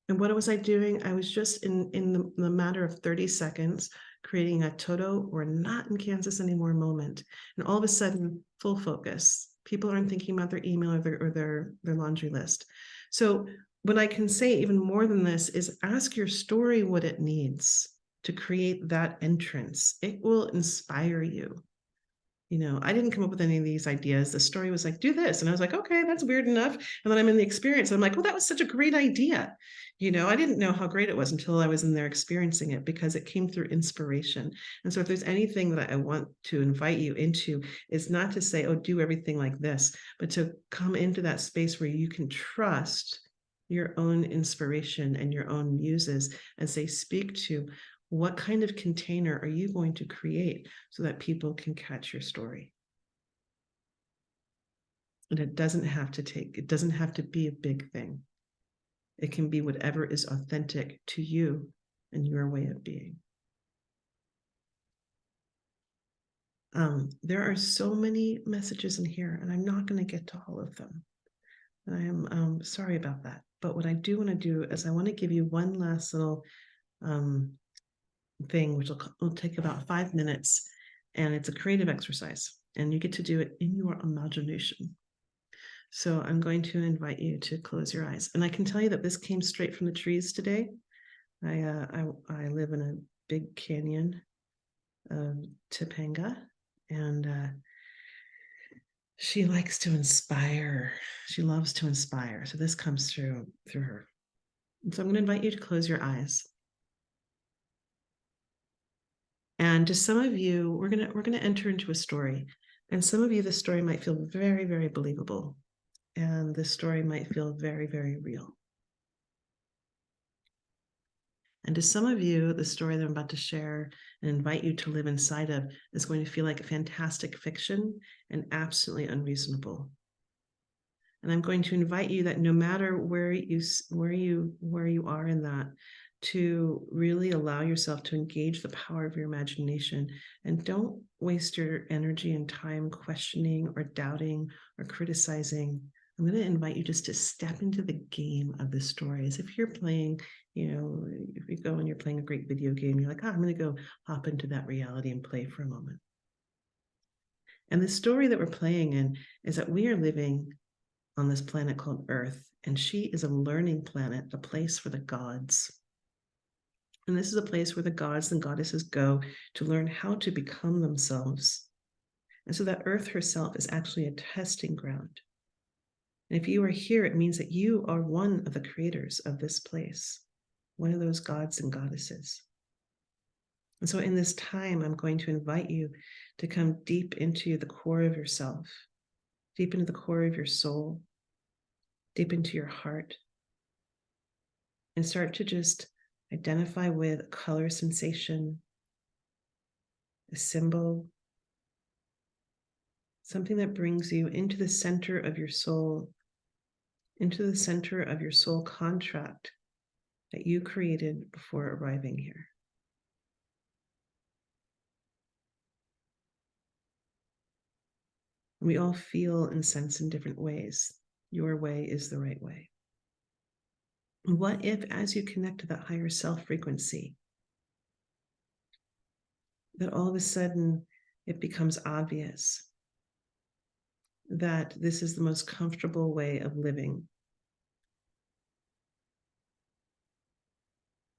[SPEAKER 1] And what was I doing? I was just in the matter of 30 seconds creating a Toto, we're not in Kansas anymore moment. And all of a sudden, full focus. People aren't thinking about their email or their laundry list. So what I can say even more than this is ask your story what it needs to create that entrance. It will inspire you. I didn't come up with any of these ideas. The story was like, do this. And I was like, okay, that's weird enough. And then I'm in the experience. And I'm like, well, that was such a great idea. I didn't know how great it was until I was in there experiencing it because it came through inspiration. And so if there's anything that I want to invite you into, is not to say, oh, do everything like this, but to come into that space where you can trust your own inspiration and your own muses as they speak to what kind of container are you going to create so that people can catch your story? And it doesn't have to be a big thing. It can be whatever is authentic to you and your way of being. There are so many messages in here, and I'm not going to get to all of them. I am sorry about that. But what I do want to do is I want to give you one last little thing, which will take about 5 minutes, and it's a creative exercise, and you get to do it in your imagination. So I'm going to invite you to close your eyes, and I can tell you that this came straight from the trees today. I live in a big canyon of Topanga, and she likes to inspire. She loves to inspire. So this comes through her. And so I'm going to invite you to close your eyes. And to some of you, we're gonna enter into a story. And some of you, the story might feel very, very believable. And the story might feel very, very real. And to some of you, the story that I'm about to share and invite you to live inside of is going to feel like fantastic fiction and absolutely unreasonable. And I'm going to invite you that no matter where you are in that, to really allow yourself to engage the power of your imagination, and don't waste your energy and time questioning or doubting or criticizing. I'm going to invite you just to step into the game of the story as if you're playing, if you go and you're playing a great video game, you're like, I'm going to go hop into that reality and play for a moment. And the story that we're playing in is that we are living on this planet called Earth, and she is a learning planet, a place for the gods. And this is a place where the gods and goddesses go to learn how to become themselves. And so that Earth herself is actually a testing ground. And if you are here, it means that you are one of the creators of this place, one of those gods and goddesses. And so in this time, I'm going to invite you to come deep into the core of yourself, deep into the core of your soul, deep into your heart, and start to just identify with a color sensation, a symbol, something that brings you into the center of your soul, into the center of your soul contract that you created before arriving here. We all feel and sense in different ways. Your way is the right way. What if, as you connect to that higher self frequency, that all of a sudden it becomes obvious that this is the most comfortable way of living?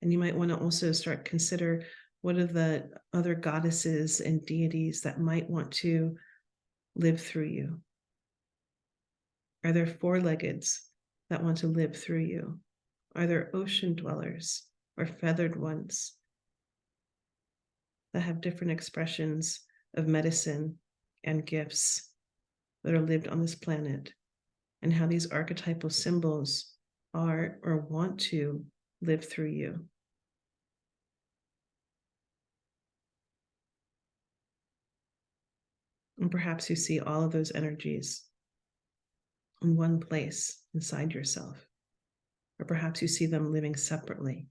[SPEAKER 1] And you might want to also start consider what are the other goddesses and deities that might want to live through you. Are there four-leggeds that want to live through you? Are there ocean dwellers or feathered ones? that have different expressions of medicine and gifts that are lived on this planet, and how these archetypal symbols are or want to live through you. And perhaps you see all of those energies in one place inside yourself, or perhaps you see them living separately.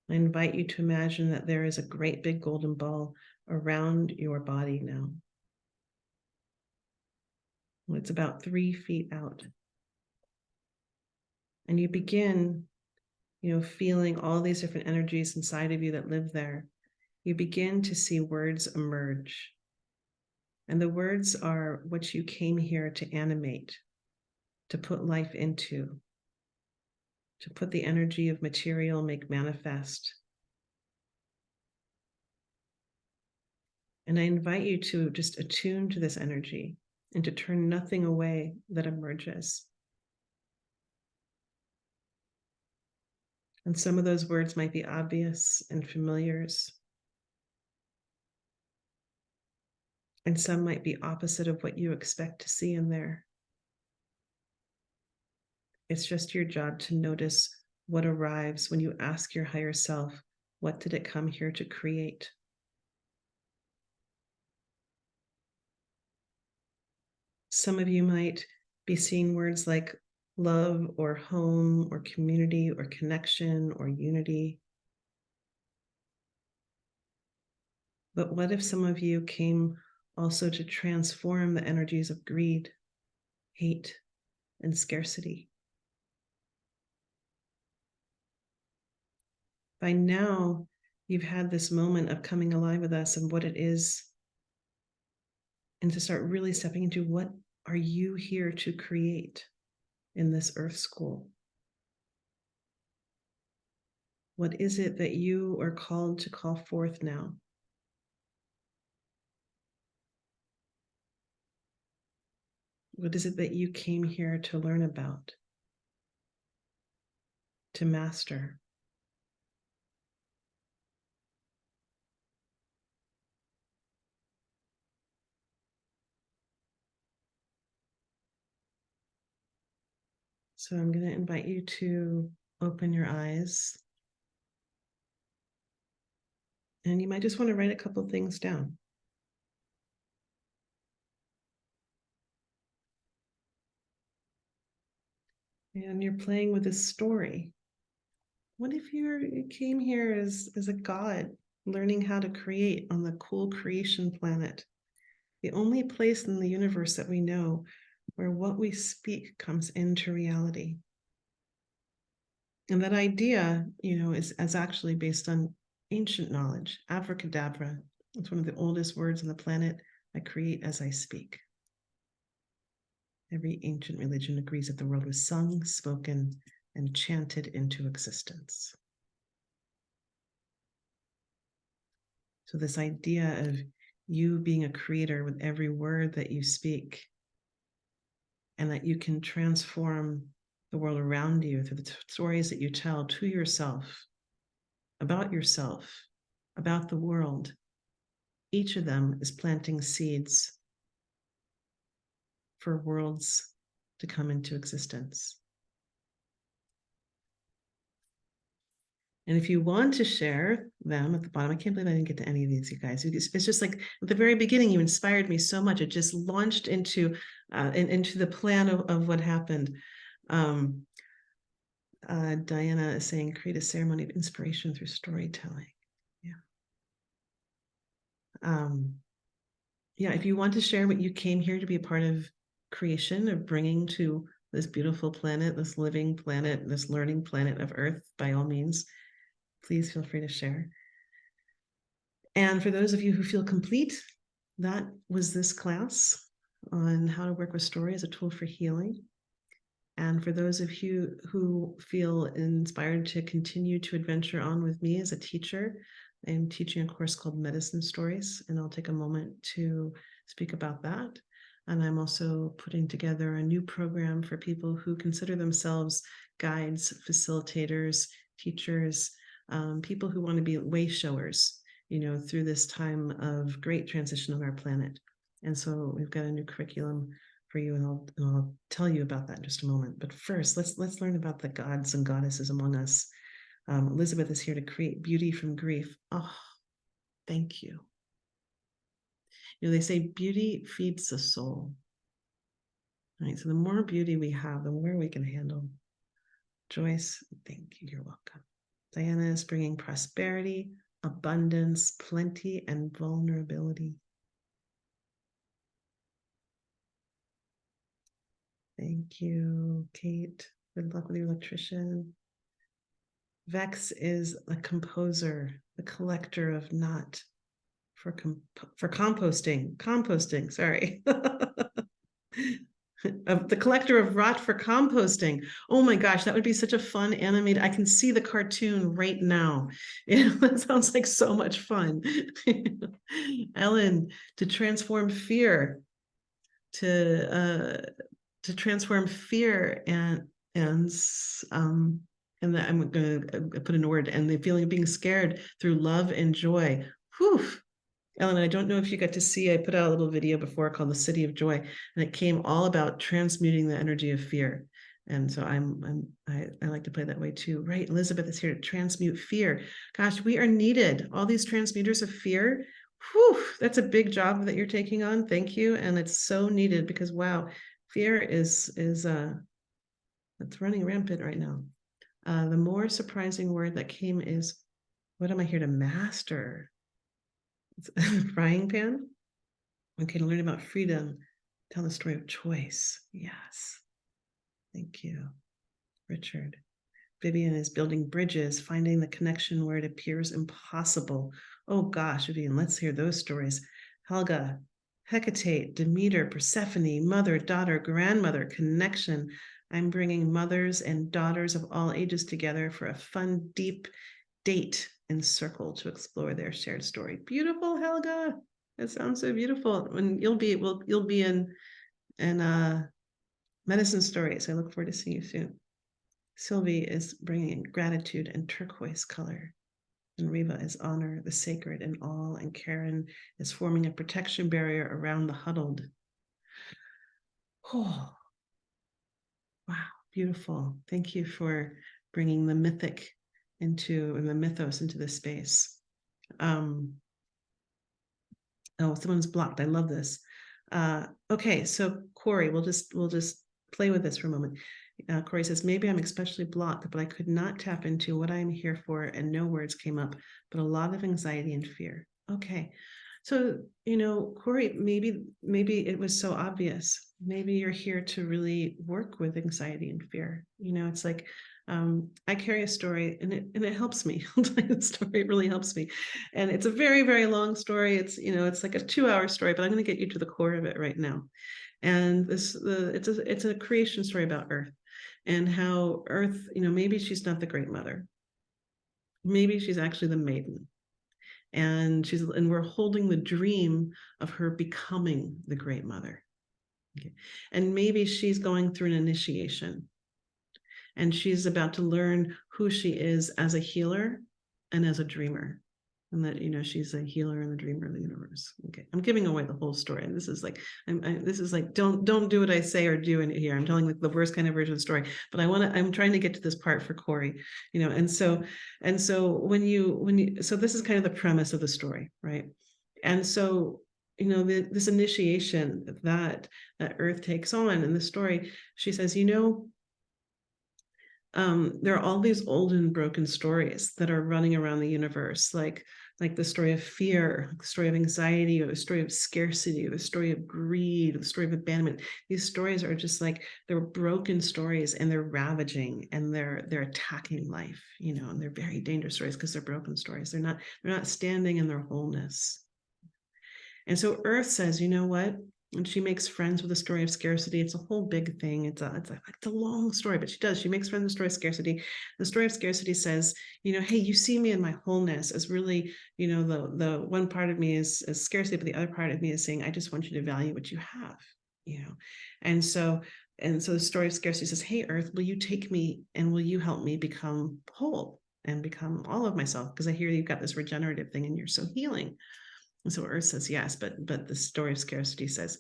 [SPEAKER 1] I invite you to imagine that there is a great big golden ball around your body now. It's about 3 feet out. And you begin, feeling all these different energies inside of you that live there. You begin to see words emerge. And the words are what you came here to animate, to put life into, to put the energy of material, make manifest. And I invite you to just attune to this energy and to turn nothing away that emerges. And some of those words might be obvious and familiars. And some might be opposite of what you expect to see in there. It's just your job to notice what arrives when you ask your higher self, what did it come here to create? Some of you might be seeing words like love or home or community or connection or unity. But what if some of you came also to transform the energies of greed, hate, and scarcity? By now, you've had this moment of coming alive with us and what it is, and to start really stepping into what are you here to create in this earth school? What is it that you are called to call forth now? What is it that you came here to learn about, to master? So I'm going to invite you to open your eyes. And you might just want to write a couple of things down. And you're playing with this story. What if you came here as a god, learning how to create on the cool creation planet? The only place in the universe that we know where what we speak comes into reality. And that idea, is actually based on ancient knowledge, abracadabra. It's one of the oldest words on the planet. I create as I speak. Every ancient religion agrees that the world was sung, spoken, and chanted into existence. So this idea of you being a creator with every word that you speak, and that you can transform the world around you through the stories that you tell to yourself, about the world. Each of them is planting seeds for worlds to come into existence. And if you want to share them at the bottom, I can't believe I didn't get to any of these, you guys. It's just like at the very beginning, you inspired me so much. It just launched into the plan of what happened. Diana is saying, create a ceremony of inspiration through storytelling. Yeah. If you want to share what you came here to be a part of creation, of bringing to this beautiful planet, this living planet, this learning planet of Earth, by all means, please feel free to share. And for those of you who feel complete, that was this class on how to work with story as a tool for healing. And for those of you who feel inspired to continue to adventure on with me as a teacher, I'm teaching a course called Medicine Stories, and I'll take a moment to speak about that. And I'm also putting together a new program for people who consider themselves guides, facilitators, teachers, people who want to be way showers, through this time of great transition on our planet. And so we've got a new curriculum for you, and I'll tell you about that in just a moment. But first, let's learn about the gods and goddesses among us. Elizabeth is here to create beauty from grief. Oh, thank you. They say beauty feeds the soul. Right, so the more beauty we have, the more we can handle. Joyce, thank you. You're welcome. Diana is bringing prosperity, abundance, plenty, and vulnerability. Thank you, Kate. Good luck with your electrician. Vex is a composer, the collector of not for composting. Sorry. Of the collector of rot for composting. Oh my gosh, that would be such a fun animated. I can see the cartoon right now. That sounds like so much fun. Ellen, to transform fear, to transform fear and that I'm going to put in a word, and the feeling of being scared through love and joy. Whew. Ellen, I don't know if you got to see, I put out a little video before called The City of Joy, and it came all about transmuting the energy of fear. And so I like to play that way too. Right, Elizabeth is here to transmute fear. Gosh, we are needed. All these transmuters of fear. Whew, that's a big job that you're taking on. Thank you. And it's so needed because wow, fear is it's running rampant right now. The more surprising word that came is, what am I here to master? Frying pan. Okay, to learn about freedom, tell the story of choice. Yes. Thank you, Richard. Vivian is building bridges, finding the connection where it appears impossible. Oh gosh, Vivian, let's hear those stories. Helga, Hecate, Demeter, Persephone, mother, daughter, grandmother, connection. I'm bringing mothers and daughters of all ages together for a fun, deep date and circle to explore their shared story. Beautiful, Helga. That sounds so beautiful. And you'll be in medicine stories. I look forward to seeing you soon. Sylvie is bringing gratitude and turquoise color. And Riva is honor, the sacred and all. And Karen is forming a protection barrier around the huddled. Oh, wow, beautiful. Thank you for bringing the mythic and the mythos into this space. Oh, someone's blocked. I love this. Okay, so Corey, we'll just play with this for a moment. Corey says, maybe I'm especially blocked, but I could not tap into what I'm here for, and no words came up, but a lot of anxiety and fear. Okay, so Corey, maybe it was so obvious. Maybe you're here to really work with anxiety and fear. It's like I carry a story, and it helps me. I'll tell you the story. It really helps me, and it's a very, very long story. It's like a 2-hour story, but I'm going to get you to the core of it right now. And it's a creation story about Earth, and how Earth, maybe she's not the great mother. Maybe she's actually the maiden. And we're holding the dream of her becoming the great mother. Okay. And maybe she's going through an initiation, and she's about to learn who she is as a healer and as a dreamer. And that she's a healer and a dreamer of the universe. Okay, I'm giving away the whole story, and this is like don't do what I say or do in here. I'm telling like the worst kind of version of the story, but I'm trying to get to this part for Corey, and so so this is kind of the premise of the story, right? And so this initiation that Earth takes on in the story, she says, there are all these old and broken stories that are running around the universe, like the story of fear, the story of anxiety, or the story of scarcity, or the story of greed, or the story of abandonment. These stories are just like, they're broken stories, and they're ravaging, and they're attacking life, and they're very dangerous stories because they're broken stories. They're not standing in their wholeness. And so Earth says, you know what? And she makes friends with the story of scarcity. It's a whole big thing. It's a long story, but she makes friends with the story of scarcity. The story of scarcity says, hey, you see me in my wholeness as really, the one part of me is scarcity, but the other part of me is saying, I just want you to value what you have. And so the story of scarcity says, hey, Earth, will you take me and will you help me become whole and become all of myself? Because I hear you've got this regenerative thing and you're so healing. And so Earth says yes, but the story of scarcity says,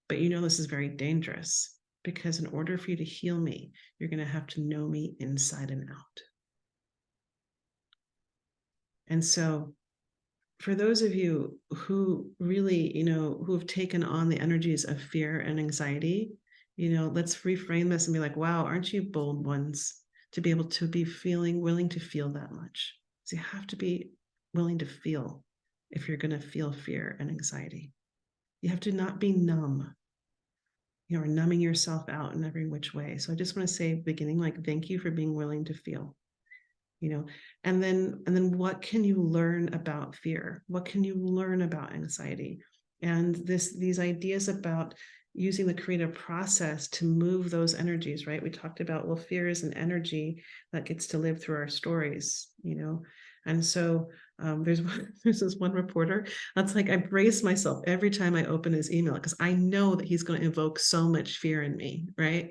[SPEAKER 1] but this is very dangerous, because in order for you to heal me, you're going to have to know me inside and out. And so for those of you who really, who have taken on the energies of fear and anxiety, let's reframe this and be like, wow, aren't you bold ones to be able to be willing to feel that much? So you have to be willing to feel if you're going to feel fear and anxiety. You have to not be numb, or numbing yourself out in every which way. So I just want to say, beginning, like, thank you for being willing to feel. And then what can you learn about fear? What can you learn about anxiety? And these ideas about using the creative process to move those energies, right? We talked about, well, fear is an energy that gets to live through our stories, and so there's this one reporter that's like, I brace myself every time I open his email, because I know that he's going to evoke so much fear in me, right?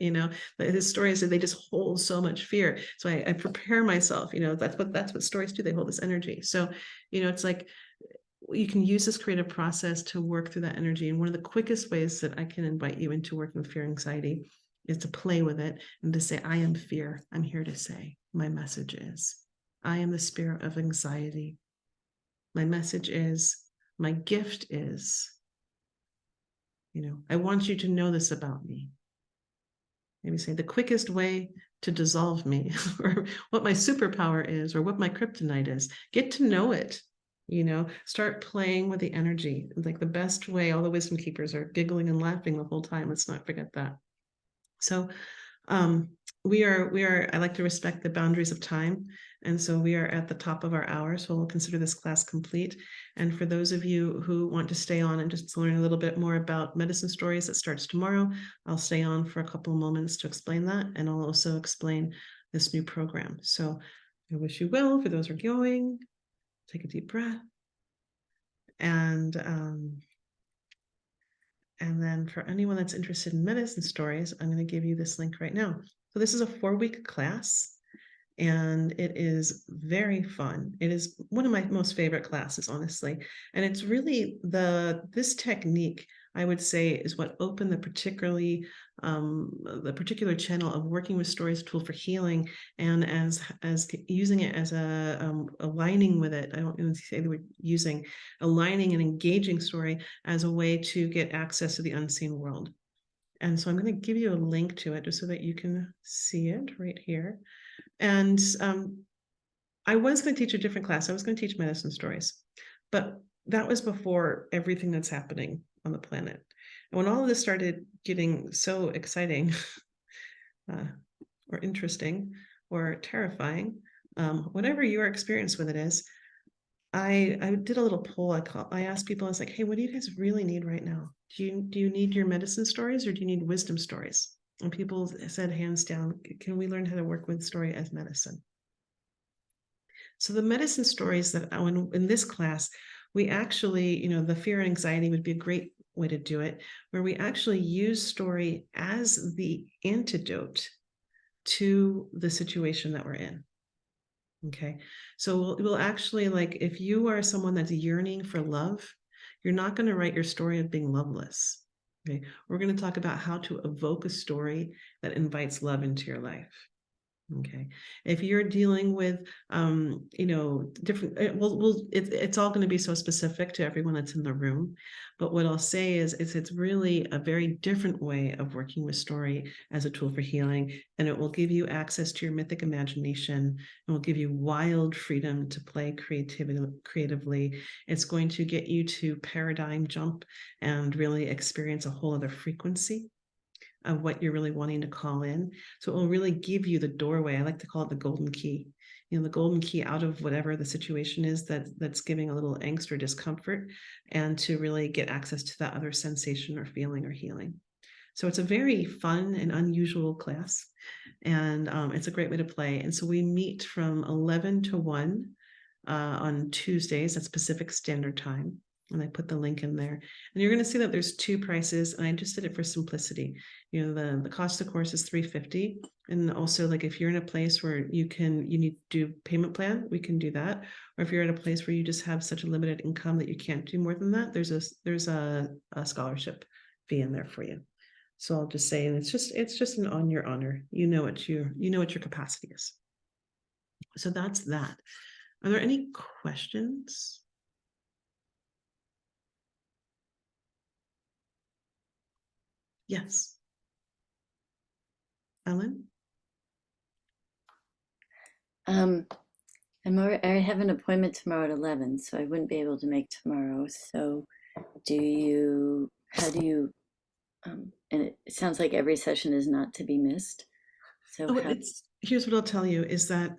[SPEAKER 1] But his stories, they just hold so much fear. So I prepare myself. That's what stories do. They hold this energy. So it's like, you can use this creative process to work through that energy. And one of the quickest ways that I can invite you into working with fear and anxiety is to play with it and to say, I am fear. I'm here to say, my message is, I am the spirit of anxiety. My message is, my gift is, I want you to know this about me. Maybe say, the quickest way to dissolve me, or what my superpower is, or what my kryptonite is. Get to know it. Start playing with the energy. Like, the best way, all the wisdom keepers are giggling and laughing the whole time. Let's not forget that. So we are, I like to respect the boundaries of time. And so we are at the top of our hour. So we'll consider this class complete. And for those of you who want to stay on and just learn a little bit more about medicine stories, that starts tomorrow, I'll stay on for a couple of moments to explain that. And I'll also explain this new program. So I wish you well. For those who are going, take a deep breath. And then for anyone that's interested in medicine stories, I'm going to give you this link right now. So this is a 4-week class, and it is very fun. It is one of my most favorite classes, honestly. And it's really this technique, I would say, is what opened the particular channel of working with stories tool for healing, and as using it as aligning with it. I don't even say the word using, aligning and engaging story as a way to get access to the unseen world. And so I'm going to give you a link to it just so that you can see it right here. And I was going to teach a different class. I was going to teach medicine stories, but that was before everything that's happening on the planet. And when all of this started getting so exciting or interesting or terrifying, whatever your experience with it is, I did a little poll. I asked people, I was like, hey, what do you guys really need right now? Do you need your medicine stories, or do you need wisdom stories? And people said, hands down, can we learn how to work with story as medicine? So the medicine stories that in this class, we actually, the fear and anxiety would be a great way to do it, where we actually use story as the antidote to the situation that we're in. Okay. So we'll actually, like, if you are someone that's yearning for love, you're not going to write your story of being loveless. Okay. We're going to talk about how to evoke a story that invites love into your life. Okay. If you're dealing with, different, it's all going to be so specific to everyone that's in the room. But what I'll say is it's really a very different way of working with story as a tool for healing. And it will give you access to your mythic imagination, and will give you wild freedom to play creatively. It's going to get you to paradigm jump and really experience a whole other frequency of what you're really wanting to call in. So it will really give you the doorway. I like to call it the golden key. The golden key out of whatever the situation is that's giving a little angst or discomfort, and to really get access to that other sensation or feeling or healing. So it's a very fun and unusual class, and it's a great way to play. And so we meet from 11 to 1 on Tuesdays at Pacific Standard Time. And I put the link in there. And you're going to see that there's two prices. And I just did it for simplicity. You know, the cost of the course is $350. And also, like, if you're in a place where you need to do payment plan, we can do that. Or if you're at a place where you just have such a limited income that you can't do more than that, there's a scholarship fee in there for you. So I'll just say, and it's just an on your honor. You know what your capacity is. So that's that. Are there any questions? Yes. Ellen?
[SPEAKER 2] I have an appointment tomorrow at 11, so I wouldn't be able to make tomorrow. So how do you, and it sounds like every session is not to be missed. So
[SPEAKER 1] here's what I'll tell you is that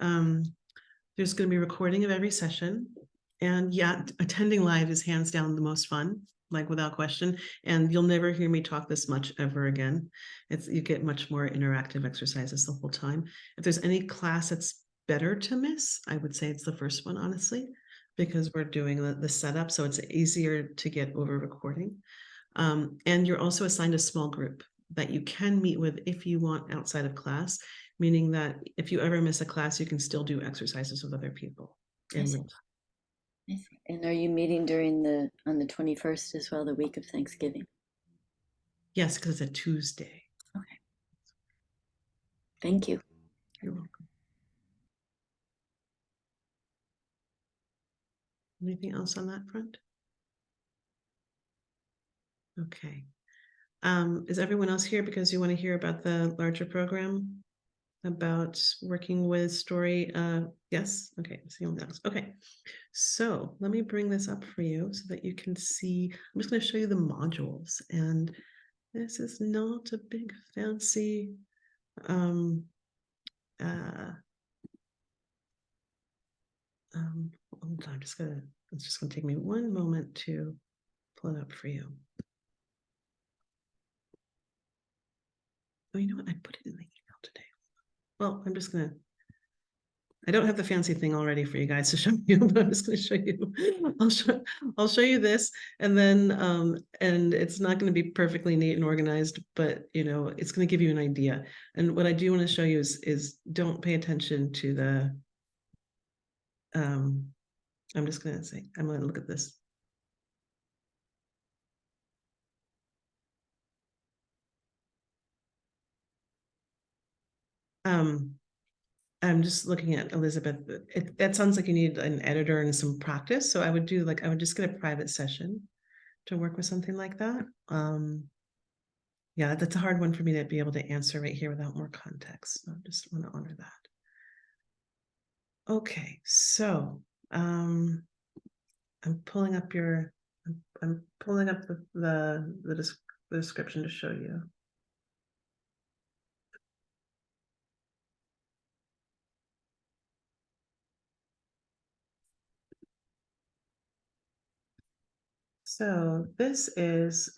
[SPEAKER 1] there's going to be a recording of every session. And yeah, attending live is hands down the most fun, like without question. And you'll never hear me talk this much ever again. You get much more interactive exercises the whole time. If there's any class that's better to miss, I would say it's the first one, honestly, because we're doing the setup. So it's easier to get over recording. And you're also assigned a small group that you can meet with if you want outside of class, meaning that if you ever miss a class, you can still do exercises with other people in real time.
[SPEAKER 2] I see. And are you meeting on the 21st as well, the week of Thanksgiving?
[SPEAKER 1] Yes, because it's a Tuesday.
[SPEAKER 2] Okay. Thank you.
[SPEAKER 1] You're welcome. Anything else on that front? Okay. Is everyone else here because you want to hear about the larger program? About working with story? Yes. Okay. Okay. So let me bring this up for you so that you can see. I'm just going to show you the modules, and this is not a big fancy I'm it's just gonna take me one moment to pull it up for you. Oh, you know what? I put it in the email today. Well, I don't have the fancy thing already for you guys to show you, but I'm just going to show you. I'll show you this, and then and it's not going to be perfectly neat and organized, but it's going to give you an idea. And what I do want to show you is don't pay attention to the. I'm just going to say I'm going to look at this. I'm just looking at Elizabeth. That sounds like you need an editor and some practice. So I would just get a private session to work with something like that. Yeah, that's a hard one for me to be able to answer right here without more context. So I just want to honor that. Okay, so I'm pulling up the description to show you. So this is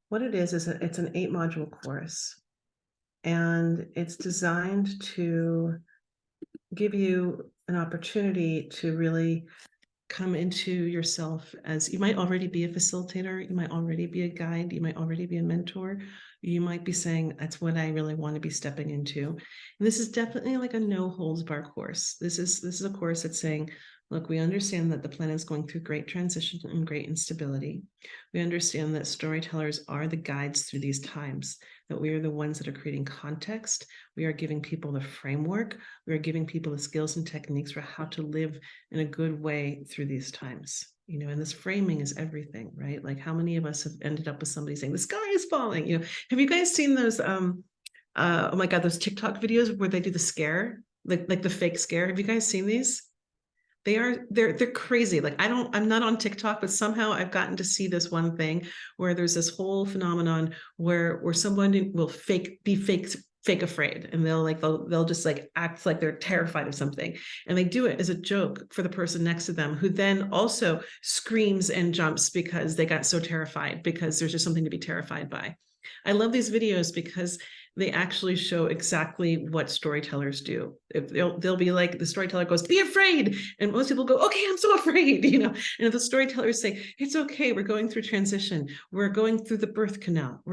[SPEAKER 1] what it is it's an 8-module course, and it's designed to give you an opportunity to really come into yourself as you might already be a facilitator, you might already be a guide, you might already be a mentor, you might be saying, that's what I really want to be stepping into. And this is definitely like a no holds bar course. This is a course that's saying, look, we understand that the planet is going through great transition and great instability. We understand that storytellers are the guides through these times, that we are the ones that are creating context. We are giving people the framework. We are giving people the skills and techniques for how to live in a good way through these times. And this framing is everything, right? Like, how many of us have ended up with somebody saying the sky is falling? Have you guys seen those oh my god, those TikTok videos where they do the scare, like the fake scare? Have you guys seen these? They're crazy. Like, I'm not on TikTok, but somehow I've gotten to see this one thing where there's this whole phenomenon where someone will be fake afraid, and they'll just like act like they're terrified of something, and they do it as a joke for the person next to them, who then also screams and jumps because they got so terrified, because there's just something to be terrified by. I love these videos because they actually show exactly what storytellers do. If they'll be like, the storyteller goes, be afraid. And most people go, okay, I'm so afraid, And if the storytellers say, it's okay, we're going through transition, we're going through the birth canal,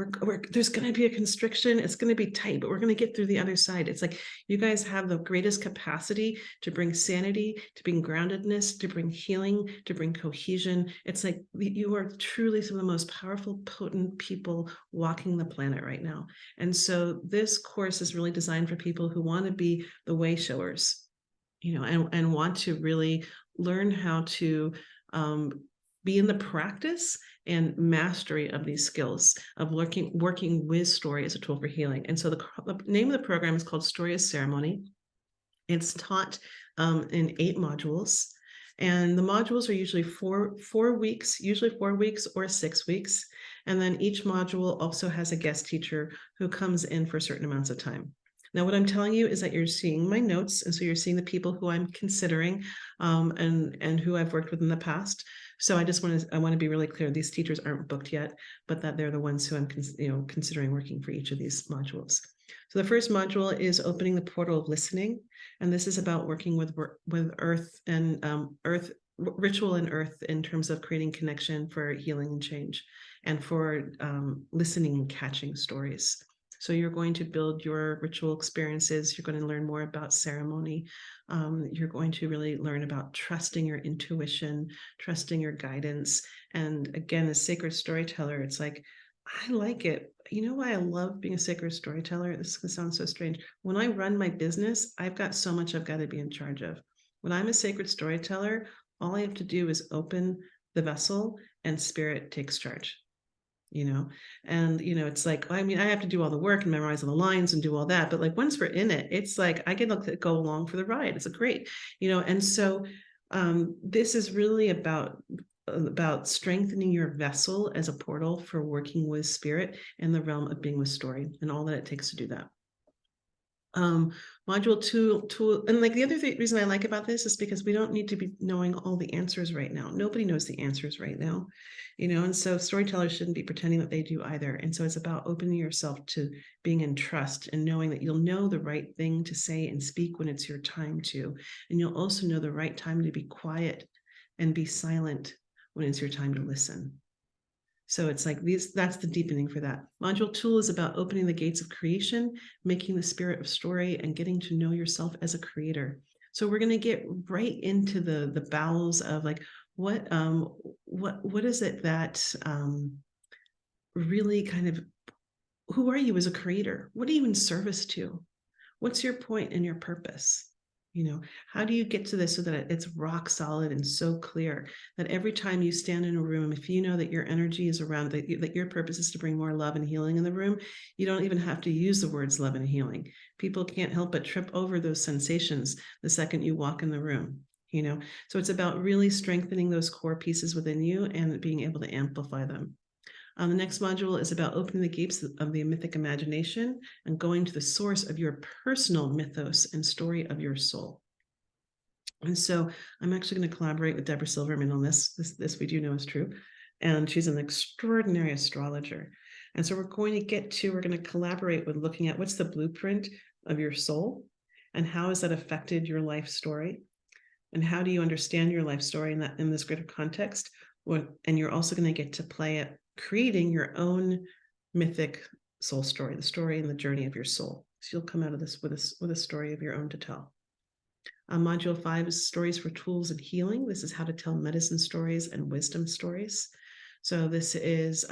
[SPEAKER 1] there's going to be a constriction, it's going to be tight, but we're going to get through the other side. It's like, you guys have the greatest capacity to bring sanity, to bring groundedness, to bring healing, to bring cohesion. It's like, you are truly some of the most powerful, potent people walking the planet right now. And so this course is really designed for people who want to be the way showers, and want to really learn how to be in the practice and mastery of these skills of working with story as a tool for healing. And so the name of the program is called Story as Ceremony. It's taught in 8 modules. And the modules are usually four weeks, usually 4 weeks or 6 weeks. And then each module also has a guest teacher who comes in for certain amounts of time. Now, what I'm telling you is that you're seeing my notes. And so you're seeing the people who I'm considering and who I've worked with in the past. So I want to be really clear. These teachers aren't booked yet, but that they're the ones who I'm considering working for each of these modules. So the first module is opening the portal of listening. And this is about working with earth and ritual and earth in terms of creating connection for healing and change, and for listening and catching stories. So you're going to build your ritual experiences. You're going to learn more about ceremony. You're going to really learn about trusting your intuition, trusting your guidance. And again, as sacred storyteller, it's like, I like it. You know why I love being a sacred storyteller? This is going to sound so strange. When I run my business, I've got so much I've got to be in charge of. When I'm a sacred storyteller, all I have to do is open the vessel and spirit takes charge. And it's like, I have to do all the work and memorize all the lines and do all that, but like once we're in it, it's like I get to go along for the ride. It's a great, and so this is really about strengthening your vessel as a portal for working with spirit in the realm of being with story and all that it takes to do that. Module 2, and like the other reason I like about this is because we don't need to be knowing all the answers right now. Nobody knows the answers right now, and so storytellers shouldn't be pretending that they do either. And so it's about opening yourself to being in trust and knowing that you'll know the right thing to say and speak when it's your time to, and you'll also know the right time to be quiet and be silent when it's your time to listen. So it's like that's the deepening for that. Module 2 is about opening the gates of creation, making the spirit of story, and getting to know yourself as a creator. So we're going to get right into the bowels of like, what is it that really kind of, who are you as a creator? What are you in service to? What's your point and your purpose? How do you get to this so that it's rock solid and so clear that every time you stand in a room, if you know that your energy is around, that your purpose is to bring more love and healing in the room, you don't even have to use the words love and healing. People can't help but trip over those sensations the second you walk in the room. So it's about really strengthening those core pieces within you and being able to amplify them. The next module is about opening the gates of the mythic imagination and going to the source of your personal mythos and story of your soul. And so I'm actually going to collaborate with Deborah Silverman on this. This we do know is true. And she's an extraordinary astrologer. And so we're going to collaborate with looking at what's the blueprint of your soul and how has that affected your life story? And how do you understand your life story in this greater context? And you're also going to get to play it creating your own mythic soul story, the story and the journey of your soul. So you'll come out of this with a story of your own to tell. Module 5 is stories for tools and healing. This is how to tell medicine stories and wisdom stories. So this is,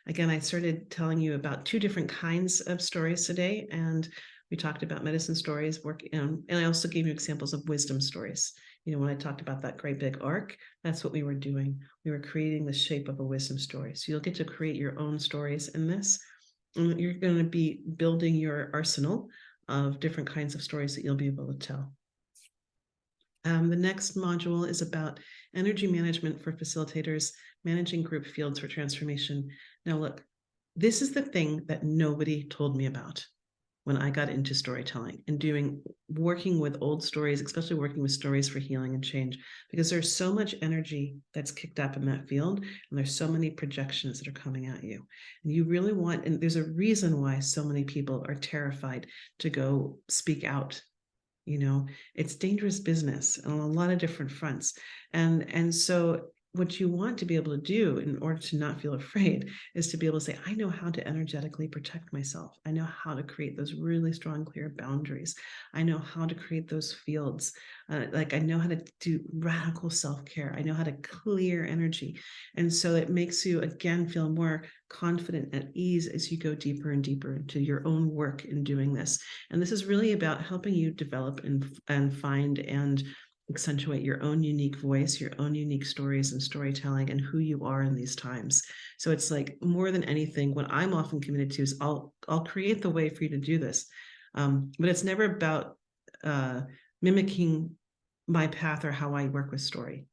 [SPEAKER 1] again, I started telling you about 2 different kinds of stories today, and we talked about medicine stories, and I also gave you examples of wisdom stories. When I talked about that great big arc, that's what we were doing. We were creating the shape of a wisdom story. So you'll get to create your own stories in this. And you're going to be building your arsenal of different kinds of stories that you'll be able to tell. The next module is about energy management for facilitators, managing group fields for transformation. Now, look, this is the thing that nobody told me about when I got into storytelling and doing working with old stories, especially working with stories for healing and change, because there's so much energy that's kicked up in that field, and there's so many projections that are coming at you. And you really want, and there's a reason why so many people are terrified to go speak out. It's dangerous business on a lot of different fronts. And so what you want to be able to do in order to not feel afraid is to be able to say, I know how to energetically protect myself. I know how to create those really strong, clear boundaries. I know how to create those fields. I know how to do radical self-care. I know how to clear energy. And so it makes you, again, feel more confident, at ease as you go deeper and deeper into your own work in doing this. And this is really about helping you develop and find and accentuate your own unique voice, your own unique stories and storytelling, and who you are in these times. So it's like, more than anything, what I'm often committed to is I'll create the way for you to do this. But it's never about mimicking my path or how I work with story.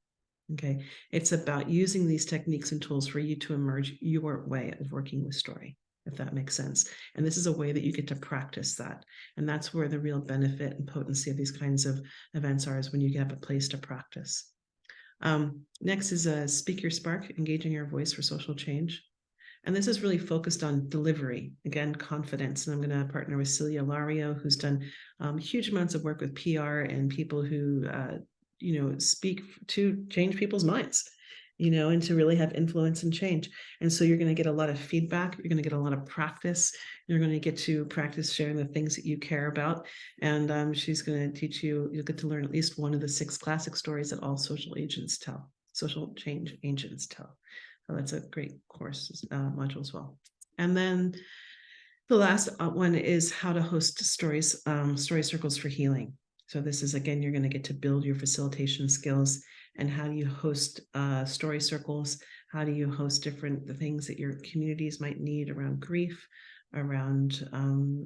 [SPEAKER 1] Okay. It's about using these techniques and tools for you to emerge your way of working with story, if that makes sense. And this is a way that you get to practice that. And that's where the real benefit and potency of these kinds of events are, is when you have a place to practice. Next is a Speak Your Spark, engaging your voice for social change. And this is really focused on delivery, again, confidence. And I'm going to partner with Celia Lario, who's done huge amounts of work with PR and people who speak to change people's minds, and to really have influence and change. And so you're going to get a lot of feedback. You're going to get a lot of practice. You're going to get to practice sharing the things that you care about. And she's going to teach you, you'll get to learn at least one of the 6 classic stories that all social change agents tell. So that's a great course module as well. And then the last one is how to host story circles for healing. So this is, again, you're going to get to build your facilitation skills. And how do you host story circles? How do you host the things that your communities might need around grief, around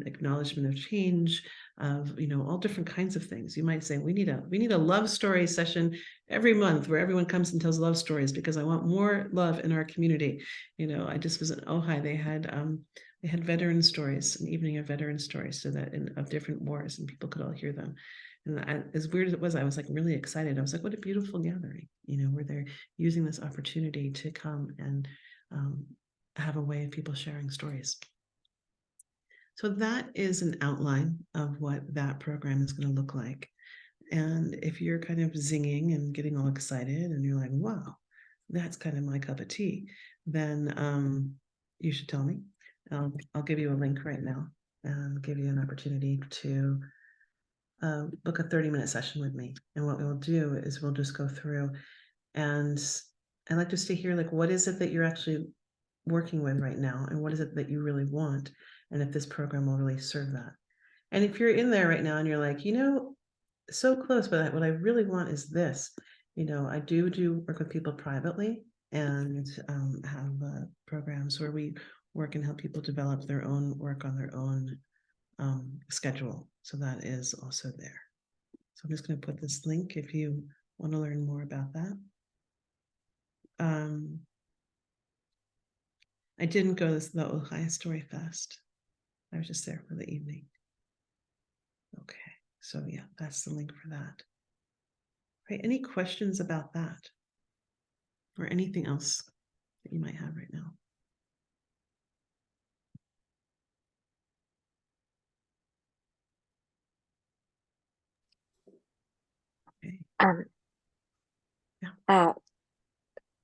[SPEAKER 1] acknowledgement of change, of all different kinds of things. You might say, we need a love story session every month where everyone comes and tells love stories, because I want more love in our community. I just was in Ojai. They had veteran stories, an evening of veteran stories, so that of different wars, and people could all hear them. And as weird as it was, I was like really excited. I was like, what a beautiful gathering, where they're using this opportunity to come and have a way of people sharing stories. So that is an outline of what that program is going to look like. And if you're kind of zinging and getting all excited and you're like, wow, that's kind of my cup of tea, then you should tell me. I'll give you a link right now and give you an opportunity to book a 30-minute session with me. And what we'll do is we'll just go through, and I'd like just to hear, like, what is it that you're actually working with right now, and what is it that you really want, and if this program will really serve that. And if you're in there right now and you're like, so close, but what I really want is this, I do work with people privately, and have programs where we work and help people develop their own work on their own schedule. So that is also there. So I'm just going to put this link if you want to learn more about that. I didn't go to the Ojai Story Fest. I was just there for the evening. Okay, so yeah, that's the link for that. Right, any questions about that? Or anything else that you might have right now? Okay.
[SPEAKER 3] Yeah.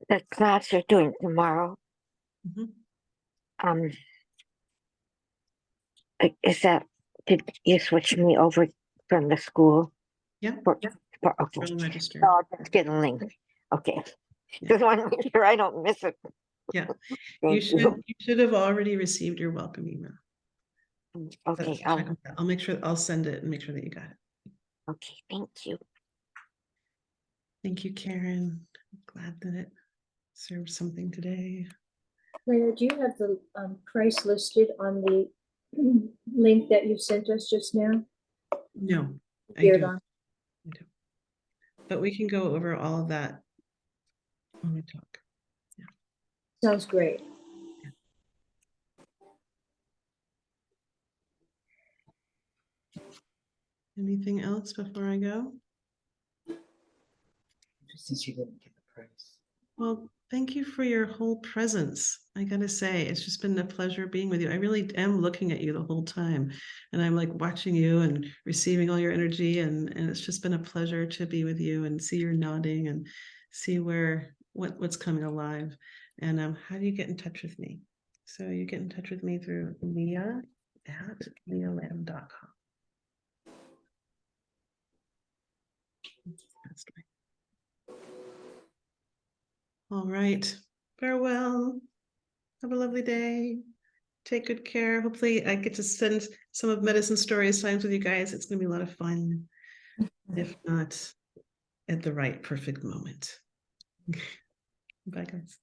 [SPEAKER 3] The class you're doing tomorrow.
[SPEAKER 1] Mm-hmm.
[SPEAKER 3] Is that, did you switch me over from the school?
[SPEAKER 1] Yeah.
[SPEAKER 3] Okay.
[SPEAKER 1] Registered.
[SPEAKER 3] So I'll just get a link. Okay. Yeah. Just want to make sure I don't miss it.
[SPEAKER 1] Yeah.
[SPEAKER 3] You
[SPEAKER 1] should have already received your welcome email.
[SPEAKER 3] Okay.
[SPEAKER 1] I'll make sure, I'll send it and make sure that you got it.
[SPEAKER 3] Okay, thank you.
[SPEAKER 1] Thank you, Karen. I'm glad that it served something today.
[SPEAKER 4] Leah, do you have the price listed on the link that you sent us just now?
[SPEAKER 1] No, I don't. But we can go over all of that when we talk. Yeah.
[SPEAKER 4] Sounds great.
[SPEAKER 1] Anything else before I go?
[SPEAKER 5] Since you didn't get the price.
[SPEAKER 1] Well, thank you for your whole presence. I gotta say, it's just been a pleasure being with you. I really am looking at you the whole time, and I'm like watching you and receiving all your energy, and it's just been a pleasure to be with you and see your nodding and see what's coming alive. And how do you get in touch with me? So you get in touch with me through Leah at leahlamb.com. That's right. All right. Farewell. Have a lovely day. Take good care. Hopefully I get to spend some of Medicine Stories times with you guys. It's going to be a lot of fun. If not, at the right perfect moment. Bye, guys.